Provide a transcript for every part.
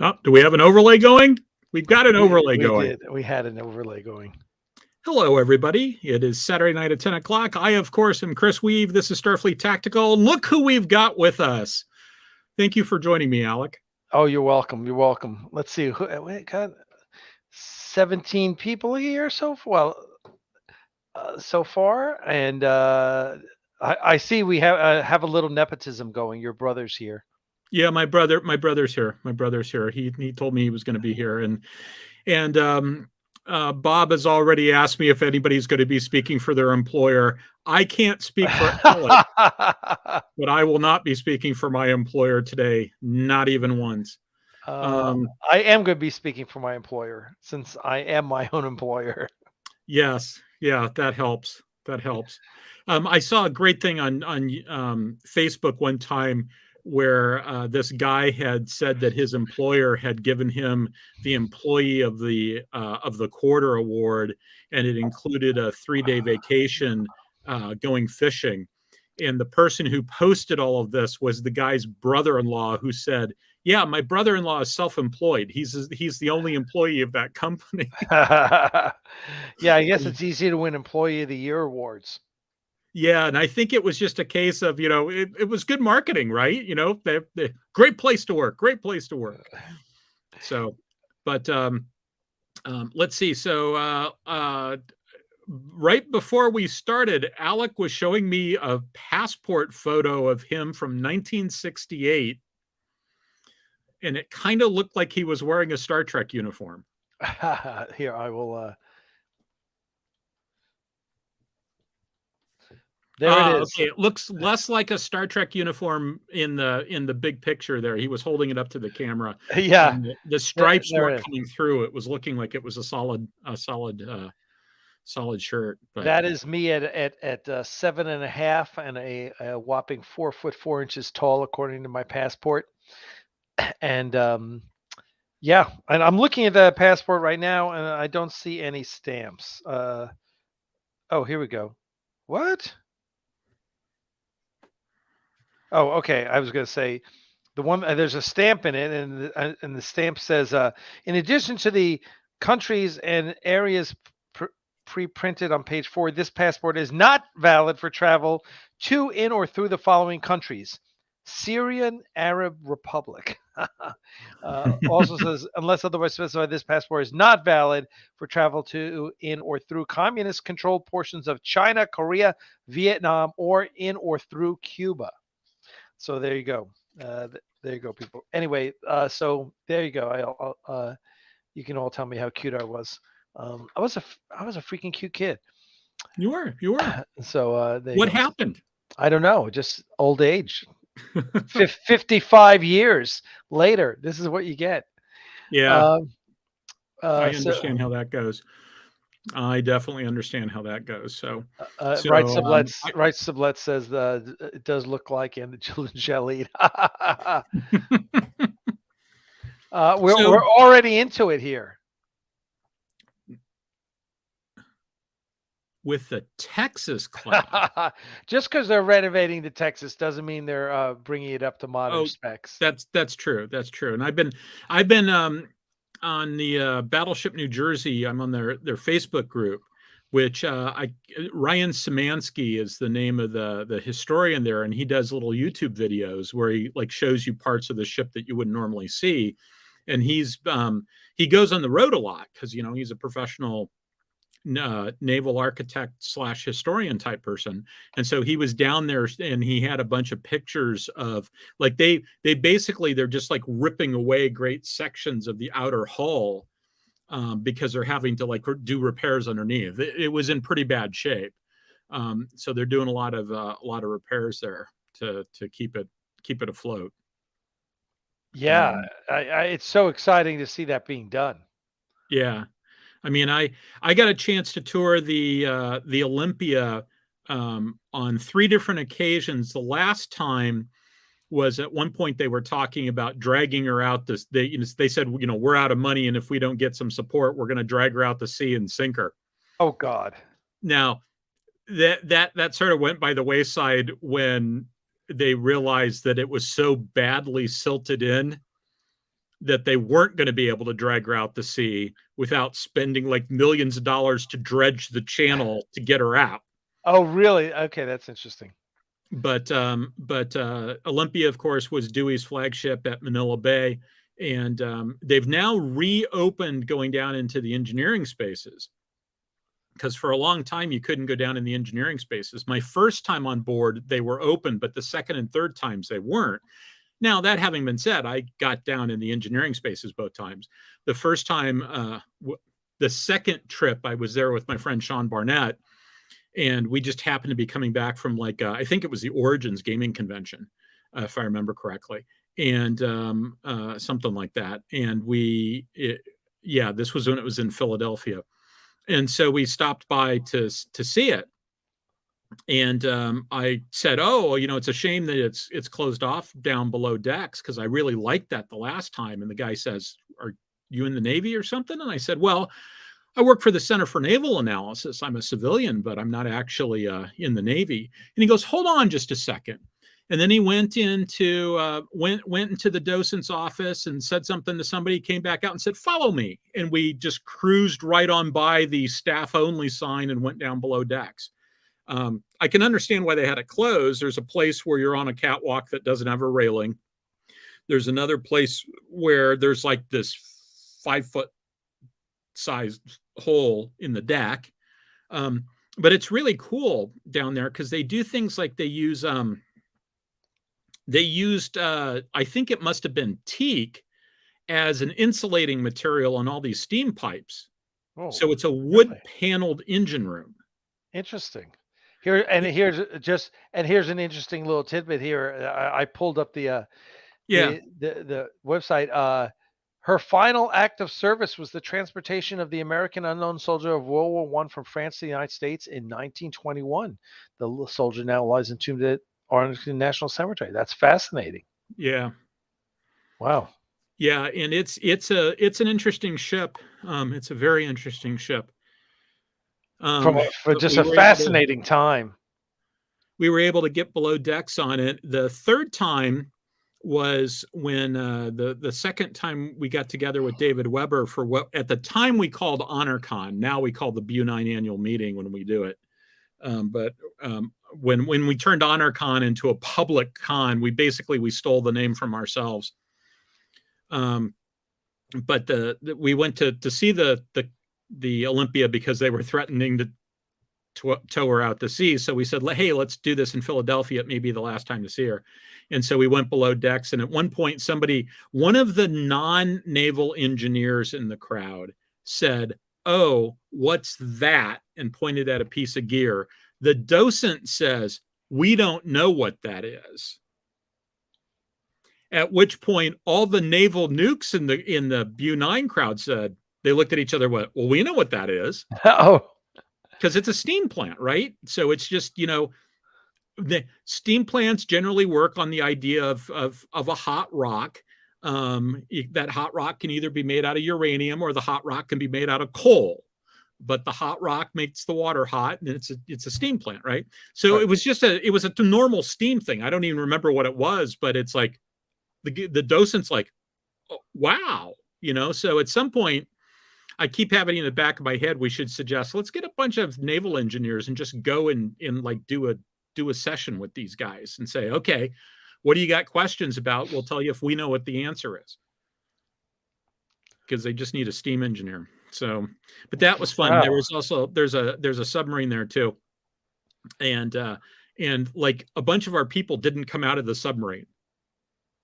Oh, do we have an overlay going? We've got an overlay we going. did. We had an overlay going. Hello, everybody. It is Saturday night at 10 o'clock. I, of course, am Chris Weave. This is Starfleet Tactical. And look who we've got with us. Thank you for joining me, Alec. Oh, you're welcome. You're welcome. Let's see. We got 17 people here so far. So far, and I see we have a little nepotism going. Your brother's here. Yeah, my brother's here. He told me he was going to be here, and Bob has already asked me if anybody's going to be speaking for their employer. I can't speak for Alec, but I will not be speaking for my employer today, not even once. I am going to be speaking for my employer since I am my own employer. Yes, yeah, that helps. That helps. I saw a great thing on Facebook one time where this guy had said that his employer had given him the Employee of the Quarter award, and it included a 3-day vacation going fishing. And the person who posted all of this was the guy's brother-in-law, who said, "Yeah, my brother-in-law is self-employed. He's the only employee of that company." Yeah, I guess it's easy to win Employee of the Year awards. Yeah, and I think it was just a case of, it was good marketing, right? The great place to work, great place to work. So, but let's see. So right before we started, Alec was showing me a passport photo of him from 1968, and it kind of looked like he was wearing a Star Trek uniform. Here, I will. There it is. Okay, it looks less like a Star Trek uniform in the big picture there. He was holding it up to the camera. Yeah, the stripes weren't coming through. It was looking like it was a solid shirt. But that is me at 7.5 and a whopping 4'4" tall, according to my passport. And yeah, and I'm looking at that passport right now, and I don't see any stamps. Oh, here we go. What? Oh, okay. I was going to say the one there's a stamp in it, and the stamp says, in addition to the countries and areas pre-printed on page 4, this passport is not valid for travel to, in, or through the following countries: Syrian Arab Republic. Also says, unless otherwise specified, this passport is not valid for travel to, in, or through communist-controlled portions of China, Korea, Vietnam, or in or through Cuba. So there you go. There you go, people. Anyway, so there you go. You can all tell me how cute I was. I was a freaking cute kid. You were. So what happened? I don't know. Just old age. 55 years later, this is what you get. Yeah. I understand how that goes. I definitely understand how that goes. So, Right Sublet says it does look like, and the children shall eat. We're already into it here. With the Texas class. Just because they're renovating the Texas doesn't mean they're bringing it up to modern specs. That's true. That's true. And I've been on the Battleship New Jersey. I'm on their Facebook group, which Ryan Szymanski is the name of the historian there, and he does little YouTube videos where he shows you parts of the ship that you wouldn't normally see. And he goes on the road a lot because he's a professional naval architect / historian type person, and so he was down there, and he had a bunch of pictures of they basically, they're just ripping away great sections of the outer hull because they're having to do repairs underneath. It was in pretty bad shape, so they're doing a lot of repairs there to keep it afloat. Yeah, it's so exciting to see that being done. Yeah. I mean, I got a chance to tour the Olympia on 3 different occasions. The last time was at one point they were talking about dragging her out. They said, we're out of money, and if we don't get some support, we're going to drag her out to sea and sink her. Oh God! Now that sort of went by the wayside when they realized that it was so badly silted in that they weren't going to be able to drag her out to sea without spending like millions of dollars to dredge the channel to get her out. Oh, really? Okay, that's interesting. But Olympia, of course, was Dewey's flagship at Manila Bay, and they've now reopened going down into the engineering spaces, because for a long time you couldn't go down in the engineering spaces. My first time on board, they were open, but the second and third times they weren't. Now, that having been said, I got down in the engineering spaces both times. The first time, the second trip, I was there with my friend Sean Barnett, and we just happened to be coming back from like, I think it was the Origins gaming convention, if I remember correctly, and something like that. And this was when it was in Philadelphia. And so we stopped by to see it. And I said, "Oh, it's a shame that it's closed off down below decks, because I really liked that the last time." And the guy says, "Are you in the Navy or something?" And I said, "Well, I work for the Center for Naval Analysis. I'm a civilian, but I'm not actually in the Navy." And he goes, "Hold on just a second." And then he went into the docent's office and said something to somebody, came back out and said, "Follow me." And we just cruised right on by the staff only sign and went down below decks. I can understand why they had it closed. There's a place where you're on a catwalk that doesn't have a railing. There's another place where there's like this 5-foot sized hole in the deck. But it's really cool down there because they do things like they used, I think it must have been teak as an insulating material on all these steam pipes. Oh, so it's a wood paneled engine room. Interesting. Here's an interesting little tidbit here. I pulled up the website. Her final act of service was the transportation of the American unknown soldier of World War I from France to the United States in 1921. The soldier now lies entombed at Arlington National Cemetery. That's fascinating. Yeah. Wow. Yeah, and it's an interesting ship. It's a very interesting ship. For just a fascinating time. We were able to get below decks on it. The third time was when the second time we got together with David Weber for what at the time we called HonorCon. Now we call the BU9 annual meeting when we do it. But when we turned HonorCon into a public con, we stole the name from ourselves. But we went to see the Olympia because they were threatening to tow her out to sea. So we said, "Hey, let's do this in Philadelphia. It may be the last time to see her." And so we went below decks. And at one point, one of the non-naval engineers in the crowd said, "Oh, what's that?" and pointed at a piece of gear. The docent says, "We don't know what that is." At which point, all the naval nukes in the BU9 crowd said, they looked at each other, "Well, we know what that is." Oh, because it's a steam plant, right? So it's just, the steam plants generally work on the idea of a hot rock. That hot rock can either be made out of uranium or the hot rock can be made out of coal. But the hot rock makes the water hot, and it's a steam plant, right? So right. It was a normal steam thing. I don't even remember what it was, but it's like the docent's like, "Oh, wow," So at some point, I keep having in the back of my head, we should suggest, let's get a bunch of naval engineers and just go and like do a session with these guys and say, "Okay, what do you got questions about? We'll tell you if we know what the answer is." Because they just need a steam engineer. So, but that was fun. Wow. There was also, there's a submarine there too. And like a bunch of our people didn't come out of the submarine.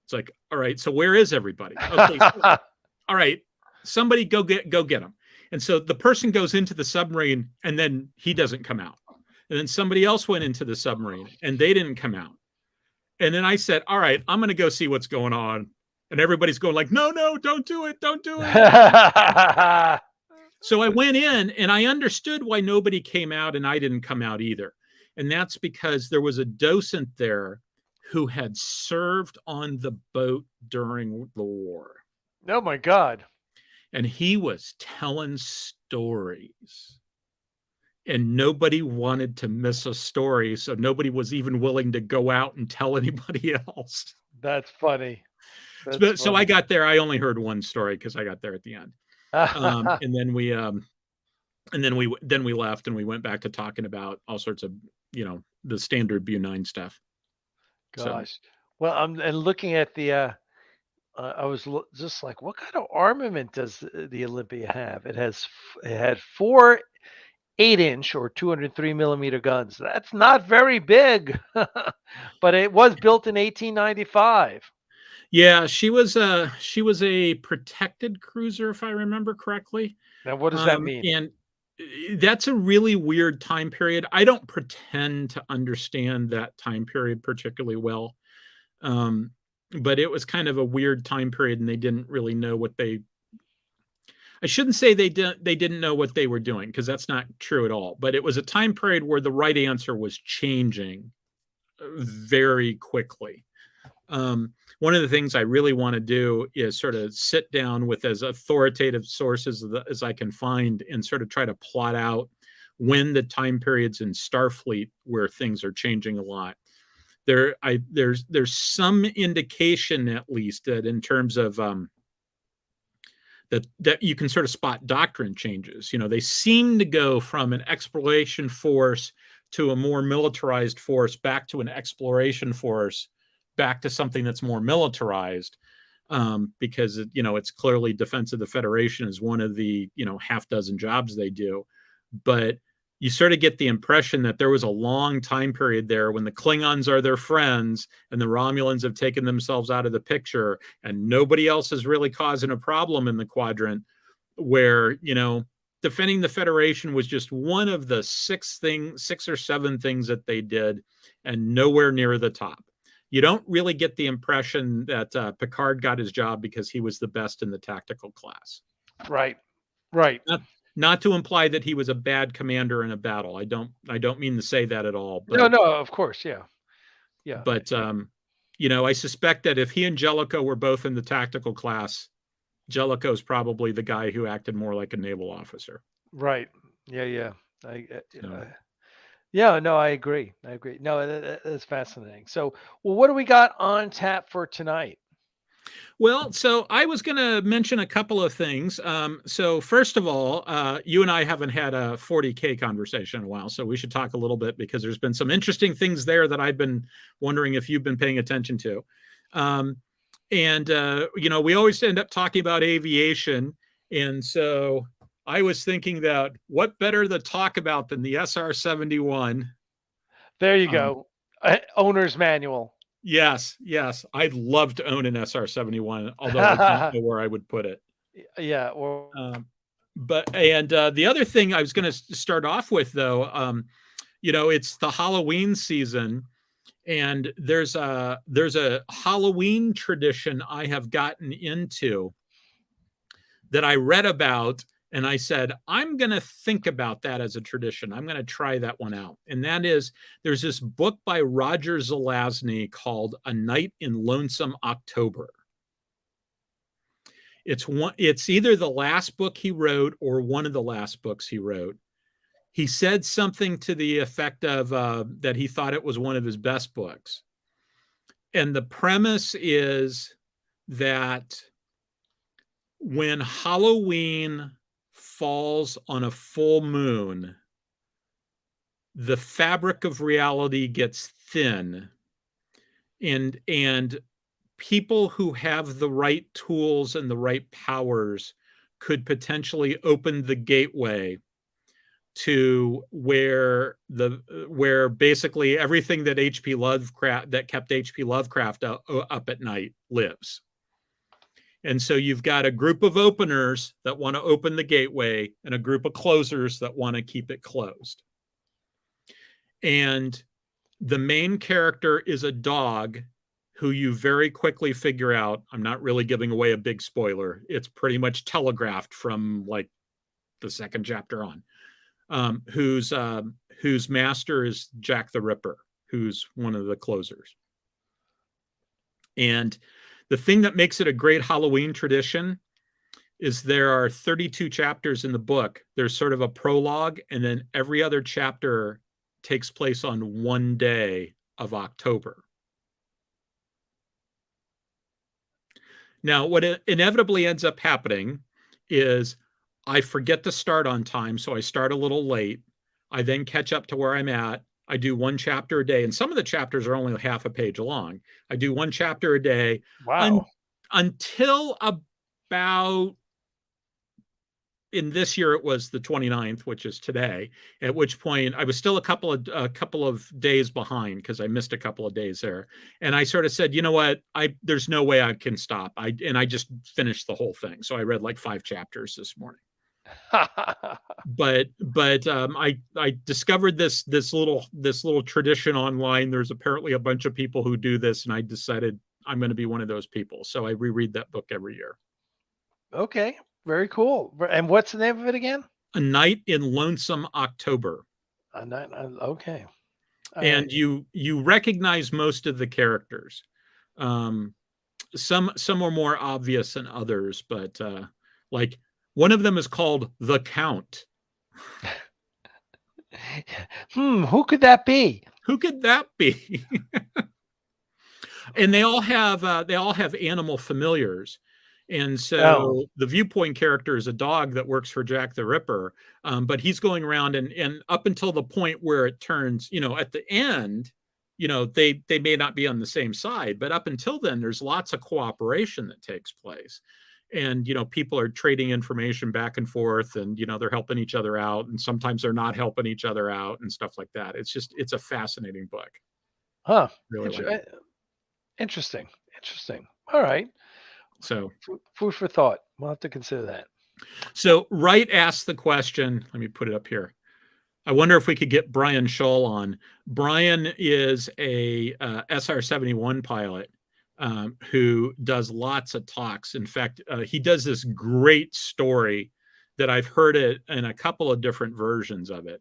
It's like, all right, so where is everybody? Okay, all right. Somebody go get him. And so the person goes into the submarine and then he doesn't come out. And then somebody else went into the submarine and they didn't come out. And then I said, "All right, I'm going to go see what's going on." And everybody's going like, no, don't do it. Don't do it. So I went in and I understood why nobody came out and I didn't come out either. And that's because there was a docent there who had served on the boat during the war. Oh my God. And he was telling stories. And nobody wanted to miss a story. So nobody was even willing to go out and tell anybody else. That's funny. That's So I funny. got there. I only heard one story because I got there at the end. And then we left and we went back to talking about all sorts of, the standard Bu-9 stuff. So Gosh. Well, and looking at I was just like, what kind of armament does the Olympia have? It had four 8-inch or 203 millimeter guns. That's not very big, but it was built in 1895. yeah, she was a protected cruiser, if I remember correctly. Now, what does that mean? And that's a really weird time period. I don't pretend to understand that time period particularly well. But it was kind of a weird time period, and they didn't really know what I shouldn't say they didn't know what they were doing, because that's not true at all. But it was a time period where the right answer was changing very quickly. One of the things I really want to do is sort of sit down with as authoritative sources as I can find and sort of try to plot out when the time periods in Starfleet where things are changing a lot. There's some indication, at least, that in terms of that you can sort of spot doctrine changes. They seem to go from an exploration force to a more militarized force, back to an exploration force, back to something that's more militarized, because it's clearly defense of the Federation is one of the half dozen jobs they do. But you sort of get the impression that there was a long time period there when the Klingons are their friends and the Romulans have taken themselves out of the picture and nobody else is really causing a problem in the quadrant, where, defending the Federation was just one of the six or seven things that they did, and nowhere near the top. You don't really get the impression that Picard got his job because he was the best in the tactical class. Right. Right. Not to imply that he was a bad commander in a battle. I don't mean to say that at all. But, No, of course, yeah, yeah. But I suspect that if he and Jellicoe were both in the tactical class, Jellicoe's probably the guy who acted more like a naval officer. Right. Yeah. Yeah. No, I agree. No, that's fascinating. So, well, what do we got on tap for tonight? Well, so I was going to mention a couple of things. So first of all, you and I haven't had a 40K conversation in a while, so we should talk a little bit, because there's been some interesting things there that I've been wondering if you've been paying attention to. We always end up talking about aviation. And so I was thinking that what better to talk about than the SR-71? There you go. Owner's manual. Yes. I'd love to own an SR-71, although I don't know where I would put it. Yeah. The other thing I was going to start off with, though, it's the Halloween season, and there's a Halloween tradition I have gotten into that I read about, and I said, I'm going to think about that as a tradition. I'm going to try that one out. And that is, there's this book by Roger Zelazny called A Night in Lonesome October. It's either the last book he wrote or one of the last books he wrote. He said something to the effect of that he thought it was one of his best books. And the premise is that when Halloween falls on a full moon, the fabric of reality gets thin, and people who have the right tools and the right powers could potentially open the gateway to where basically everything that kept H.P. Lovecraft up at night lives. And so you've got a group of openers that want to open the gateway and a group of closers that want to keep it closed. And the main character is a dog who you very quickly figure out, I'm not really giving away a big spoiler, it's pretty much telegraphed from like the second chapter on, whose master is Jack the Ripper, who's one of the closers. And the thing that makes it a great Halloween tradition is there are 32 chapters in the book. There's sort of a prologue, and then every other chapter takes place on one day of October. Now, what inevitably ends up happening is I forget to start on time, so I start a little late. I then catch up to where I'm at. I do one chapter a day, and some of the chapters are only half a page long. I do one chapter a day Wow. until about, in this year it was the 29th, which is today, at which point I was still a couple of days behind because I missed a couple of days there. And I sort of said, you know what, there's no way I can stop. I just finished the whole thing. So I read like 5 chapters this morning. But I discovered this little tradition online. There's apparently a bunch of people who do this, and I decided I'm going to be one of those people. So I reread that book every year. Okay, very cool. And what's the name of it again? A Night in Lonesome October. Okay. And you recognize most of the characters. Some are more obvious than others, but like one of them is called the Count. Who could that be? Who could that be? And they all have animal familiars. And so the Viewpoint character is a dog that works for Jack the Ripper, but he's going around and up until the point where it turns, at the end, they may not be on the same side, but up until then, there's lots of cooperation that takes place. And, people are trading information back and forth, and, they're helping each other out, and sometimes they're not helping each other out and stuff like that. It's a fascinating book. Huh. Really Interesting. All right. So food for thought. We'll have to consider that. So Wright asked the question, let me put it up here. I wonder if we could get Brian Scholl on. Brian is a SR-71 pilot who does lots of talks. In fact, he does this great story that I've heard it in a couple of different versions of it.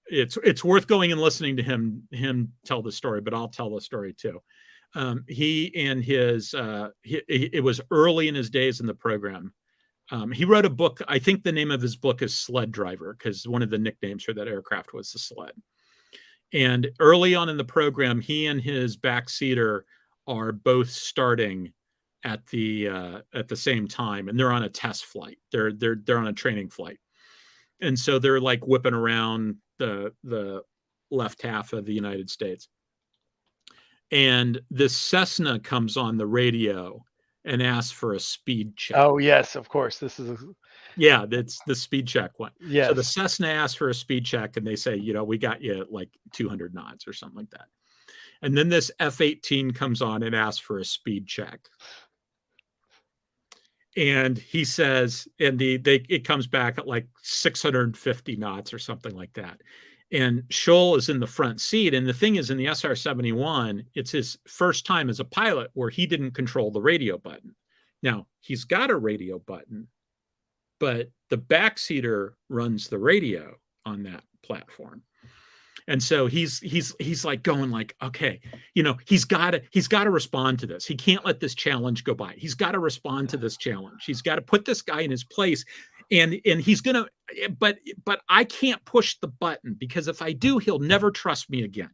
It's worth going and listening to him tell the story, but I'll tell the story too. He and his it was early in his days in the program. He wrote a book. I think the name of his book is Sled Driver, because one of the nicknames for that aircraft was the Sled. And early on in the program, he and his backseater are both starting at the same time, and they're on a test flight. They're on a training flight, and so they're like whipping around the left half of the United States. And this Cessna comes on the radio and asks for a speed check. Oh, yes, of course. This is that's the speed check one. Yes. So the Cessna asks for a speed check, and they say, we got you at like 200 knots or something like that. And then this F-18 comes on and asks for a speed check. And he says, and it comes back at like 650 knots or something like that. And Scholl is in the front seat. And the thing is, in the SR-71, it's his first time as a pilot where he didn't control the radio button. Now, he's got a radio button, but the backseater runs the radio on that platform. And so he's like going like, okay, he's got to respond to this. He can't let this challenge go by. He's got to respond to this challenge. He's got to put this guy in his place. And he's going to, but I can't push the button, because if I do, he'll never trust me again.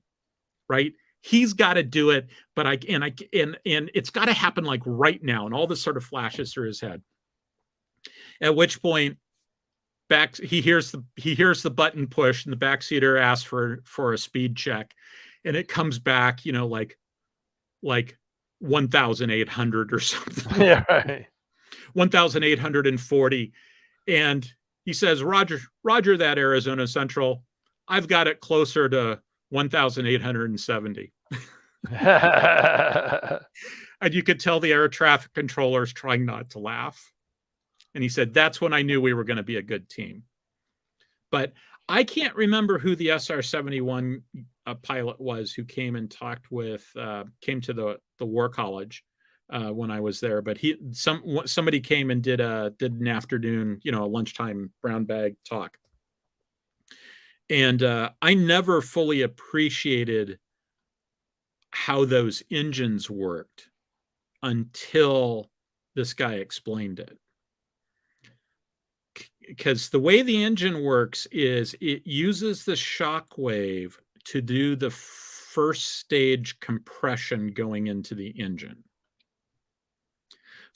Right. He's got to do it, but and it's got to happen like right now. And all this sort of flashes through his head. At which point, he hears the button push, and the backseater asks for a speed check, and it comes back, like 1,800 or something. Yeah, right. 1,840, and he says, Roger that, Arizona Central. I've got it closer to 1,870. And you could tell the air traffic controllers trying not to laugh. And he said, that's when I knew we were going to be a good team. But I can't remember who the SR-71 pilot was who came and came to the War College when I was there. But somebody came and did an afternoon, a lunchtime brown bag talk. And I never fully appreciated how those engines worked until this guy explained it. Because the way the engine works is it uses the shock wave to do the first stage compression going into the engine.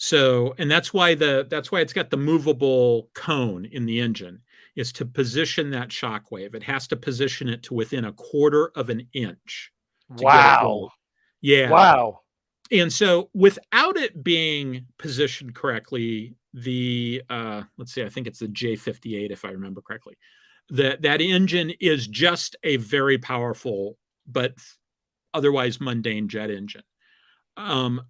So, and that's why it's got the movable cone in the engine, is to position that shockwave. It has to position it to within a quarter of an inch to get it Wow. right. Yeah. Wow. And so without it being positioned correctly, the let's see, I think it's the J58 if I remember correctly. That engine is just a very powerful but otherwise mundane jet engine.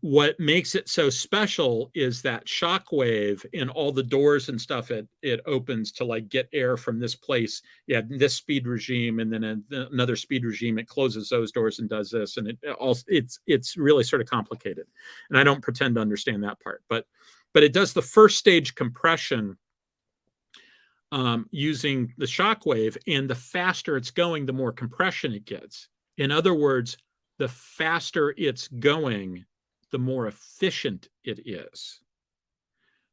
What makes it so special is that shockwave and all the doors and stuff it opens to like get air from this place. Yeah, this speed regime, and then another speed regime. It closes those doors and does this, and it's really sort of complicated. And I don't pretend to understand that part, but it does the first stage compression using the shockwave, and the faster it's going, the more compression it gets. In other words, the faster it's going, the more efficient it is.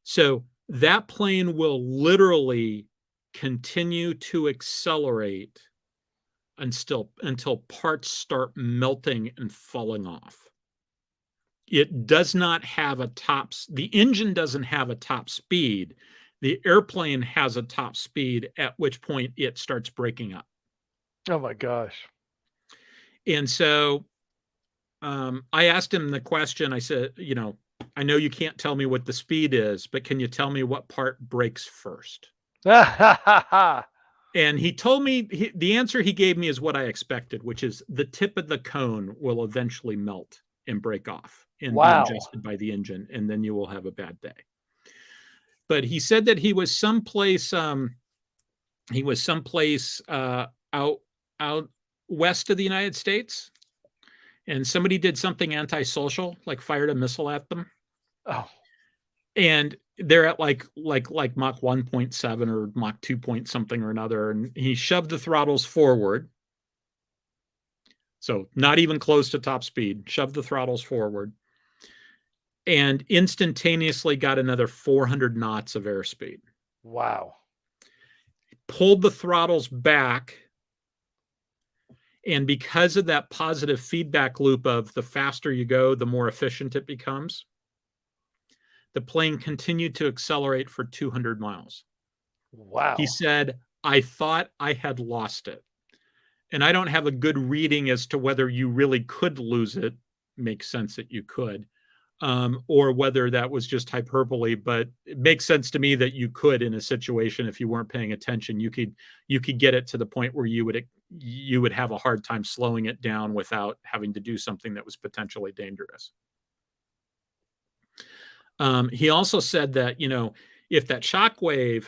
So that plane will literally continue to accelerate until parts start melting and falling off. It does not have a the engine doesn't have a top speed. The airplane has a top speed, at which point it starts breaking up. Oh my gosh. And so I asked him the question. I said, I know you can't tell me what the speed is, but can you tell me what part breaks first? And he told me the answer he gave me is what I expected, which is the tip of the cone will eventually melt and break off and be ingested by the engine, and then you will have a bad day. But he said that he was someplace out west of the United States, and somebody did something antisocial, like fired a missile at them. Oh. And they're at like Mach 1.7 or Mach 2 point something or another, and he shoved the throttles forward. So not even close to top speed, shoved the throttles forward, and instantaneously got another 400 knots of airspeed. Wow. Pulled the throttles back, and because of that positive feedback loop of the faster you go, the more efficient it becomes, the plane continued to accelerate for 200 miles. Wow. He said, I thought I had lost it. And I don't have a good reading as to whether you really could lose it. Makes sense that you could. Or whether that was just hyperbole, but it makes sense to me that you could, in a situation, if you weren't paying attention, you could get it to the point where you would have a hard time slowing it down without having to do something that was potentially dangerous. He also said that, if that shockwave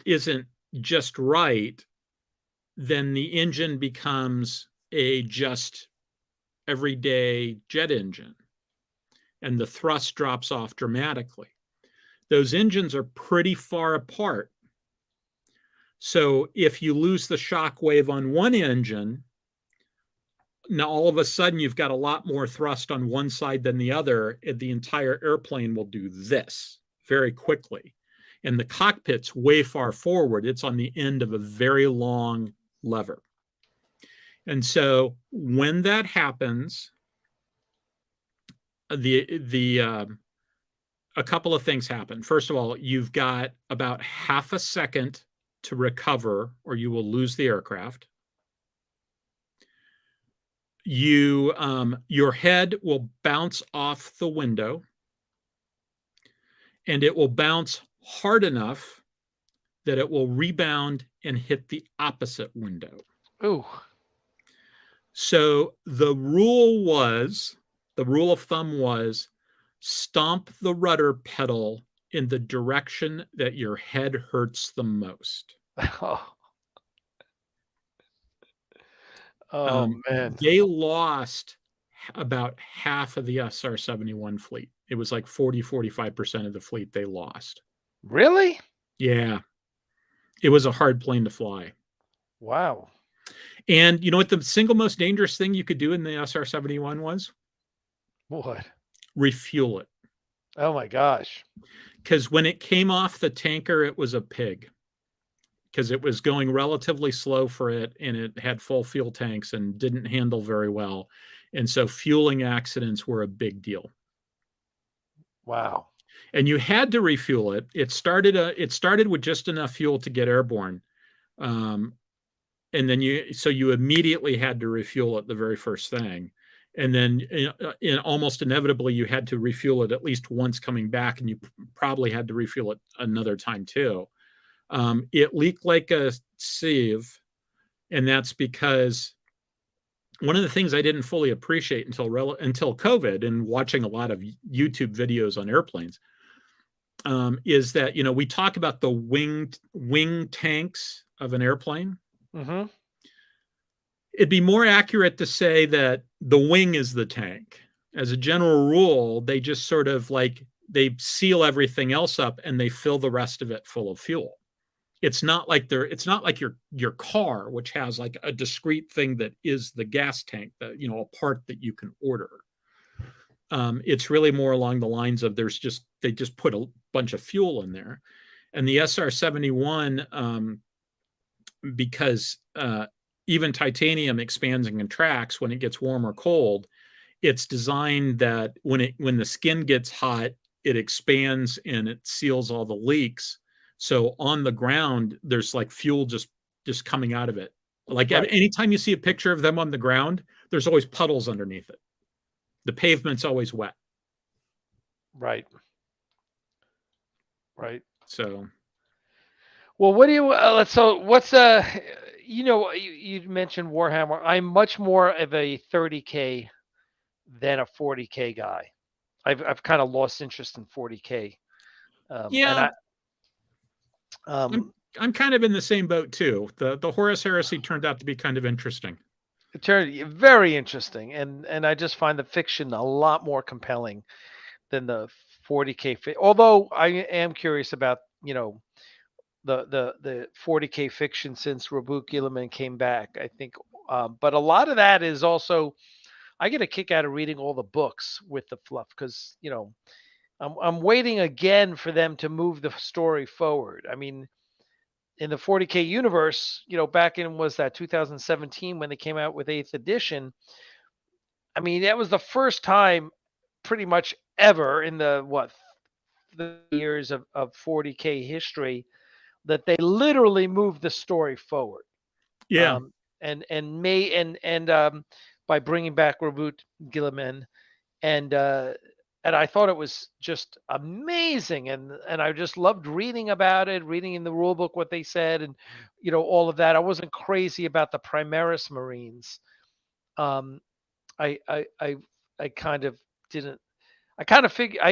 isn't just right, then the engine becomes a just everyday jet engine, and the thrust drops off dramatically. Those engines are pretty far apart. So if you lose the shockwave on one engine, now all of a sudden you've got a lot more thrust on one side than the other, and the entire airplane will do this very quickly. And the cockpit's way far forward. It's on the end of a very long lever. And so when that happens, a couple of things happen. First of all, you've got about half a second to recover, or you will lose the aircraft. Your head will bounce off the window, and it will bounce hard enough that it will rebound and hit the opposite window. Ooh. So the rule of thumb was stomp the rudder pedal in the direction that your head hurts the most. Man. They lost about half of the SR-71 fleet. It was like 45% of the fleet they lost. Really? Yeah. It was a hard plane to fly. Wow. And you know what the single most dangerous thing you could do in the SR-71 was? What? Refuel it. Oh my gosh. Because when it came off the tanker, it was a pig. Because it was going relatively slow for it, and it had full fuel tanks and didn't handle very well. And so fueling accidents were a big deal. Wow. And you had to refuel it. It started with just enough fuel to get airborne. And then you immediately had to refuel it the very first thing. And then almost inevitably you had to refuel it at least once coming back, and you probably had to refuel it another time too. It leaked like a sieve, and that's because one of the things I didn't fully appreciate until COVID, and watching a lot of YouTube videos on airplanes, is that we talk about the wing tanks of an airplane. Mm-hmm. It'd be more accurate to say that the wing is the tank. As a general rule, they just sort of they seal everything else up and they fill the rest of it full of fuel. It's not like your car, which has like a discrete thing that is the gas tank, that a part that you can order. It's really more along the lines of they just put a bunch of fuel in there. And the SR-71, because even titanium expands and contracts when it gets warm or cold, it's designed that when the skin gets hot, it expands and it seals all the leaks. So on the ground, there's like fuel just coming out of it. Like right. Anytime you see a picture of them on the ground, there's always puddles underneath it. The pavement's always wet. Right. Right. So. Well, what do you, what's you mentioned Warhammer. I'm much more of a 30K than a 40K guy. I've kind of lost interest in 40K. Yeah. And I'm kind of in the same boat too. The Horus Heresy turned out to be kind of interesting. It turned very interesting, and I just find the fiction a lot more compelling than the 40K. Although I am curious about the 40K fiction since Rabuk Gilliman came back. I think, but a lot of that is also, I get a kick out of reading all the books with the fluff, because I'm waiting again for them to move the story forward. I mean, in the 40K universe, back in, was that 2017 when they came out with 8th edition? I mean, that was the first time pretty much ever in the years of 40K history that they literally moved the story forward. Yeah. By bringing back Rabuk Gilliman, and I thought it was just amazing, and I just loved reading about it, reading in the rule book what they said, and all of that. I wasn't crazy about the Primaris Marines. I kind of didn't. I kind of figured.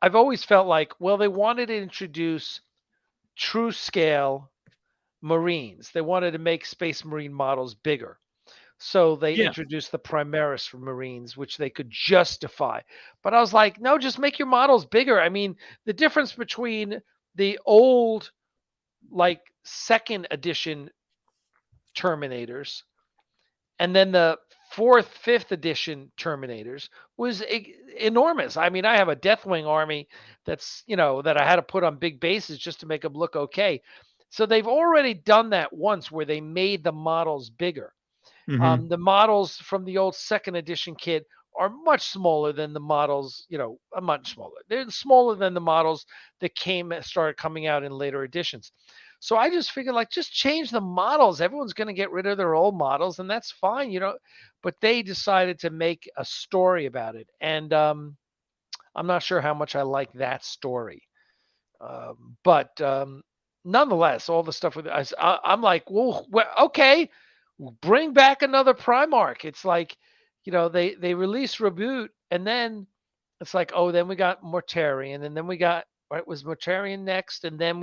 I've always felt like, well, they wanted to introduce true scale Marines. They wanted to make Space Marine models bigger. So they introduced the Primaris Marines, which they could justify. But I was like, no, just make your models bigger. I mean, the difference between the old, like, 2nd edition Terminators and then the 4th, 5th edition Terminators was enormous. I mean, I have a Deathwing army that's, that I had to put on big bases just to make them look okay. So they've already done that once, where they made the models bigger. Mm-hmm. The models from the old 2nd edition kit are much smaller than the models, much smaller. They're smaller than the models that started coming out in later editions. So I just figured, like, just change the models. Everyone's going to get rid of their old models, and that's fine, But they decided to make a story about it, and I'm not sure how much I like that story. But nonetheless, all the stuff with I'm like, well, okay. Bring back another Primarch. It's like, they release Reboot, and then it's like, oh, then we got Mortarion, and then we got, was Mortarion next, and then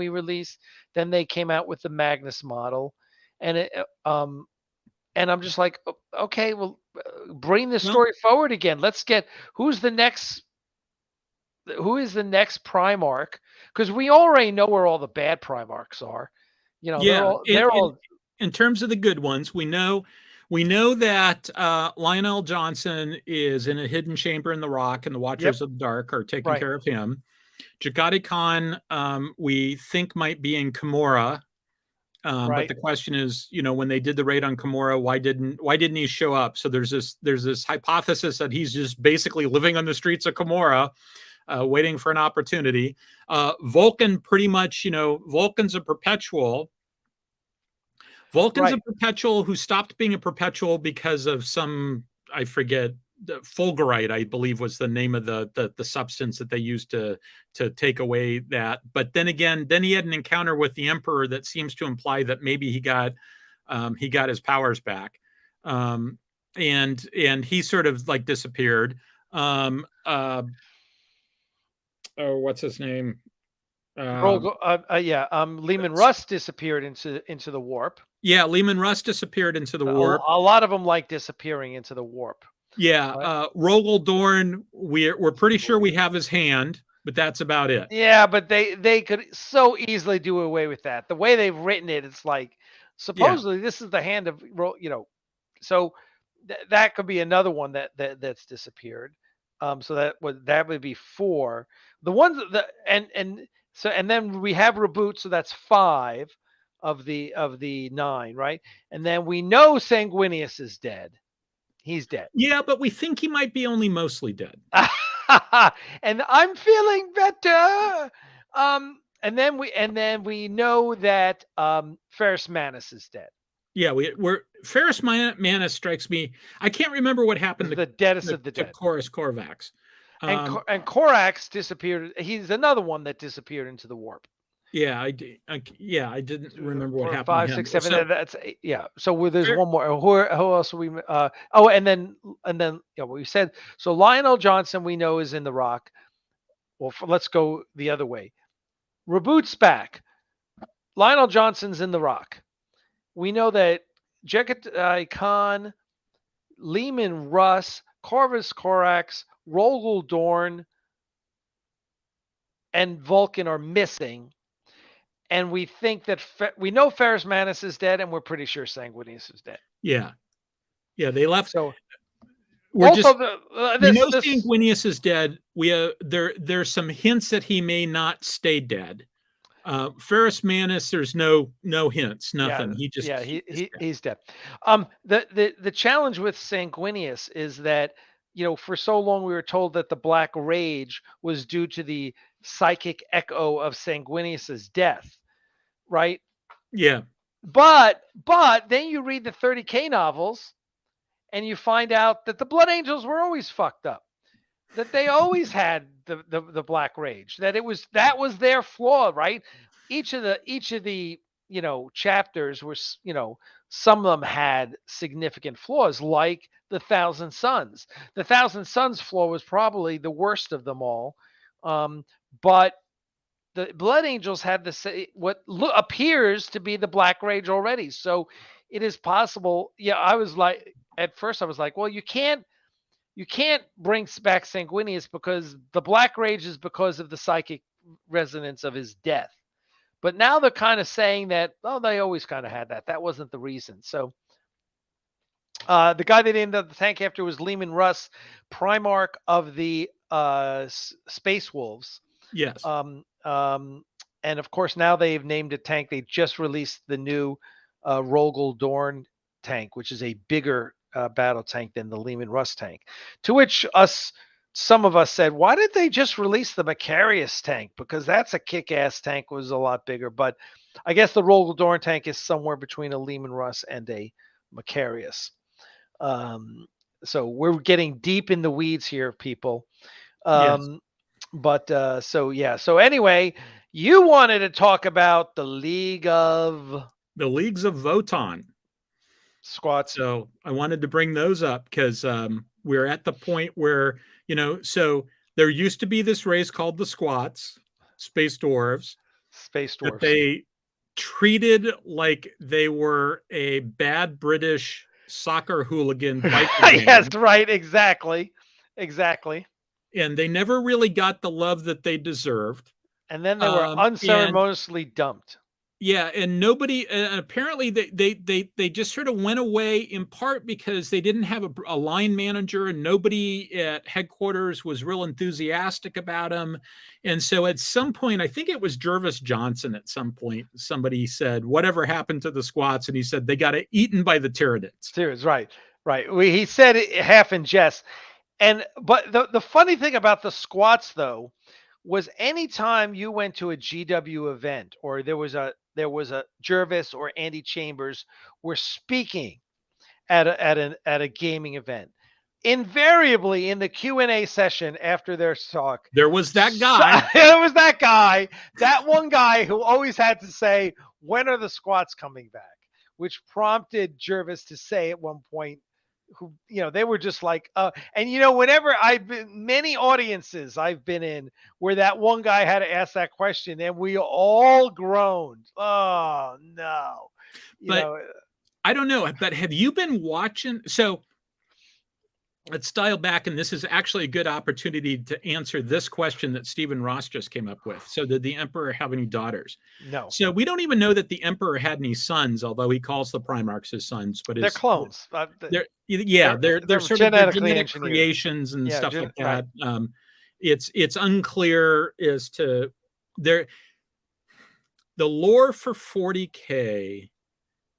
then they came out with the Magnus model, and and I'm just like, okay, well, bring this story forward again. Let's get who is the next Primarch, because we already know where all the bad Primarchs are. They're all. In terms of the good ones, we know that Lionel Johnson is in a hidden chamber in the rock, and the Watchers of the Dark are taking care of him. Jagadi Khan, we think, might be in Kimura, but the question is, when they did the raid on Kimura, why didn't he show up? So there's this hypothesis that he's just basically living on the streets of Kimura. waiting for an opportunity. Vulcan pretty much, Vulcan's a perpetual. Vulcan's a perpetual who stopped being a perpetual because of some, I forget, fulgurite, I believe, was the name of the substance that they used to take away that. But then again, he had an encounter with the Emperor that seems to imply that maybe he got his powers back, and he sort of like disappeared. Oh, what's his name? Leman Russ disappeared into the warp. Yeah, Leman Russ disappeared into the warp. A lot of them like disappearing into the warp. Yeah, Rogel Dorn, we're pretty sure we have his hand, but that's about it. Yeah, but they could so easily do away with that. The way they've written it, it's like supposedly this is the hand of so that could be another one that's disappeared. So that would be 4. The ones that and then we have Reboot, so that's 5 of the 9, right? And then we know Sanguinius is dead. He's dead. Yeah, but we think he might be only mostly dead. And I'm feeling better. And then we know that Ferrus Manus is dead. Yeah, we're Ferrus Manus strikes me. I can't remember what happened to the deadest of the dead. Chorus Corvax. And Corax disappeared. He's another one that disappeared into the warp. Yeah, I didn't remember what happened. 5, 6, 7. So, that's 8. Yeah. So there's one more. Who else are we? And then we said so. Lionel Johnson we know is in the Rock. Well, let's go the other way. Reboot's back. Lionel Johnson's in the Rock. We know that Jekai Khan, Leman Russ, Corvus Corax, Rogel Dorn, and Vulcan are missing. And we think that we know Ferrus Manus is dead, and we're pretty sure Sanguinius is dead. Yeah, they left. So we know Sanguinius is dead. There's some hints that he may not stay dead. Ferrus Manus, there's no hints, nothing. He's dead. The challenge with Sanguinius is that for so long we were told that the Black Rage was due to the psychic echo of Sanguinius's death, right? Yeah. But then you read the 30K novels and you find out that the Blood Angels were always fucked up. That they always had the Black Rage. That was their flaw, right? Each of the chapters were, some of them had significant flaws, like the Thousand Suns. The Thousand Suns flaw was probably the worst of them all. But the Blood Angels had what appears to be the Black Rage already. So it is possible. Yeah, at first I was like, well, you can't bring back Sanguinius because the Black Rage is because of the psychic resonance of his death. But now they're kind of saying that, they always kind of had that. That wasn't the reason. So the guy they named the tank after was Leman Russ, Primarch of the Space Wolves. Yes. And of course, now they've named a tank. They just released the new Rogel Dorn tank, which is a bigger battle tank than the Leman Russ tank. To which some of us said, why did they just release the Macarius tank? Because that's a kick-ass tank, was a lot bigger. But I guess the Rogel Dorn tank is somewhere between a Leman Russ and a Macarius. So we're getting deep in the weeds here, people. Yes. But so anyway, you wanted to talk about the Leagues of Votan squats. So I wanted to bring those up because we're at the point where, so there used to be this race called the Squats, Space Dwarves. That they treated like they were a bad British soccer hooligan biker. Yes, right, exactly. And they never really got the love that they deserved. And then they were unceremoniously dumped. Yeah, and nobody, apparently they just sort of went away in part because they didn't have a line manager and nobody at headquarters was real enthusiastic about them. And so at some point, I think it was Jervis Johnson at some point, somebody said, whatever happened to the Squats? And he said, they got eaten by the Tyranids. Right. He said it half in jest. But the funny thing about the Squats, though, was anytime you went to a GW event or there was a Jervis or Andy Chambers were speaking at a gaming event, invariably in the Q&A session after their talk, There was that guy. it was that one guy who always had to say, when are the squats coming back? Which prompted Jervis to say at one point, who, they were just like, and whenever many audiences I've been in where that one guy had to ask that question and we all groaned. Oh no. I don't know, but have you been watching? So let's dial back, and this is actually a good opportunity to answer this question that Stephen Ross just came up with. So did the Emperor have any daughters? No. So we don't even know that the Emperor had any sons, although he calls the Primarchs his sons. But they're clones. They're sort of genetic creations and stuff like that. Right. It's unclear as to the lore for 40K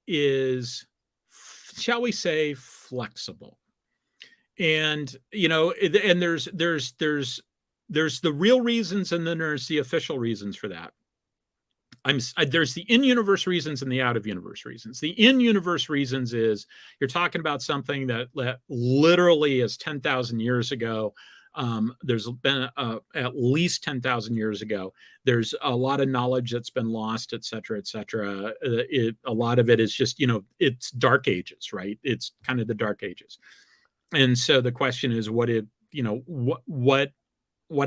is, shall we say, flexible. And and there's the real reasons, and then there's the official reasons for that. There's the in-universe reasons and the out-of-universe reasons. The in-universe reasons is you're talking about something that literally is 10,000 years ago. There's been at least 10,000 years ago. There's a lot of knowledge that's been lost, et cetera, et cetera. A lot of it is just, it's Dark Ages, right? It's kind of the Dark Ages. And so the question is, what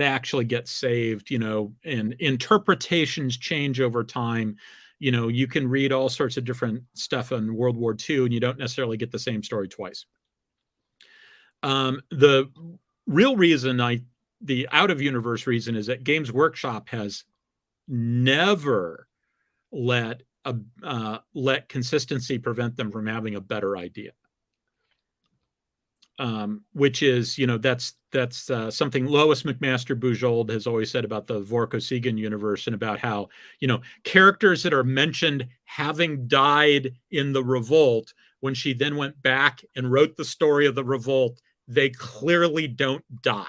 actually gets saved, and interpretations change over time. You can read all sorts of different stuff on World War II and you don't necessarily get the same story twice. The real reason the out of universe reason is that Games Workshop has never let consistency prevent them from having a better idea. Which is, that's something Lois McMaster Bujold has always said about the Vorkosigan universe, and about how, characters that are mentioned having died in the revolt, when she then went back and wrote the story of the revolt, they clearly don't die.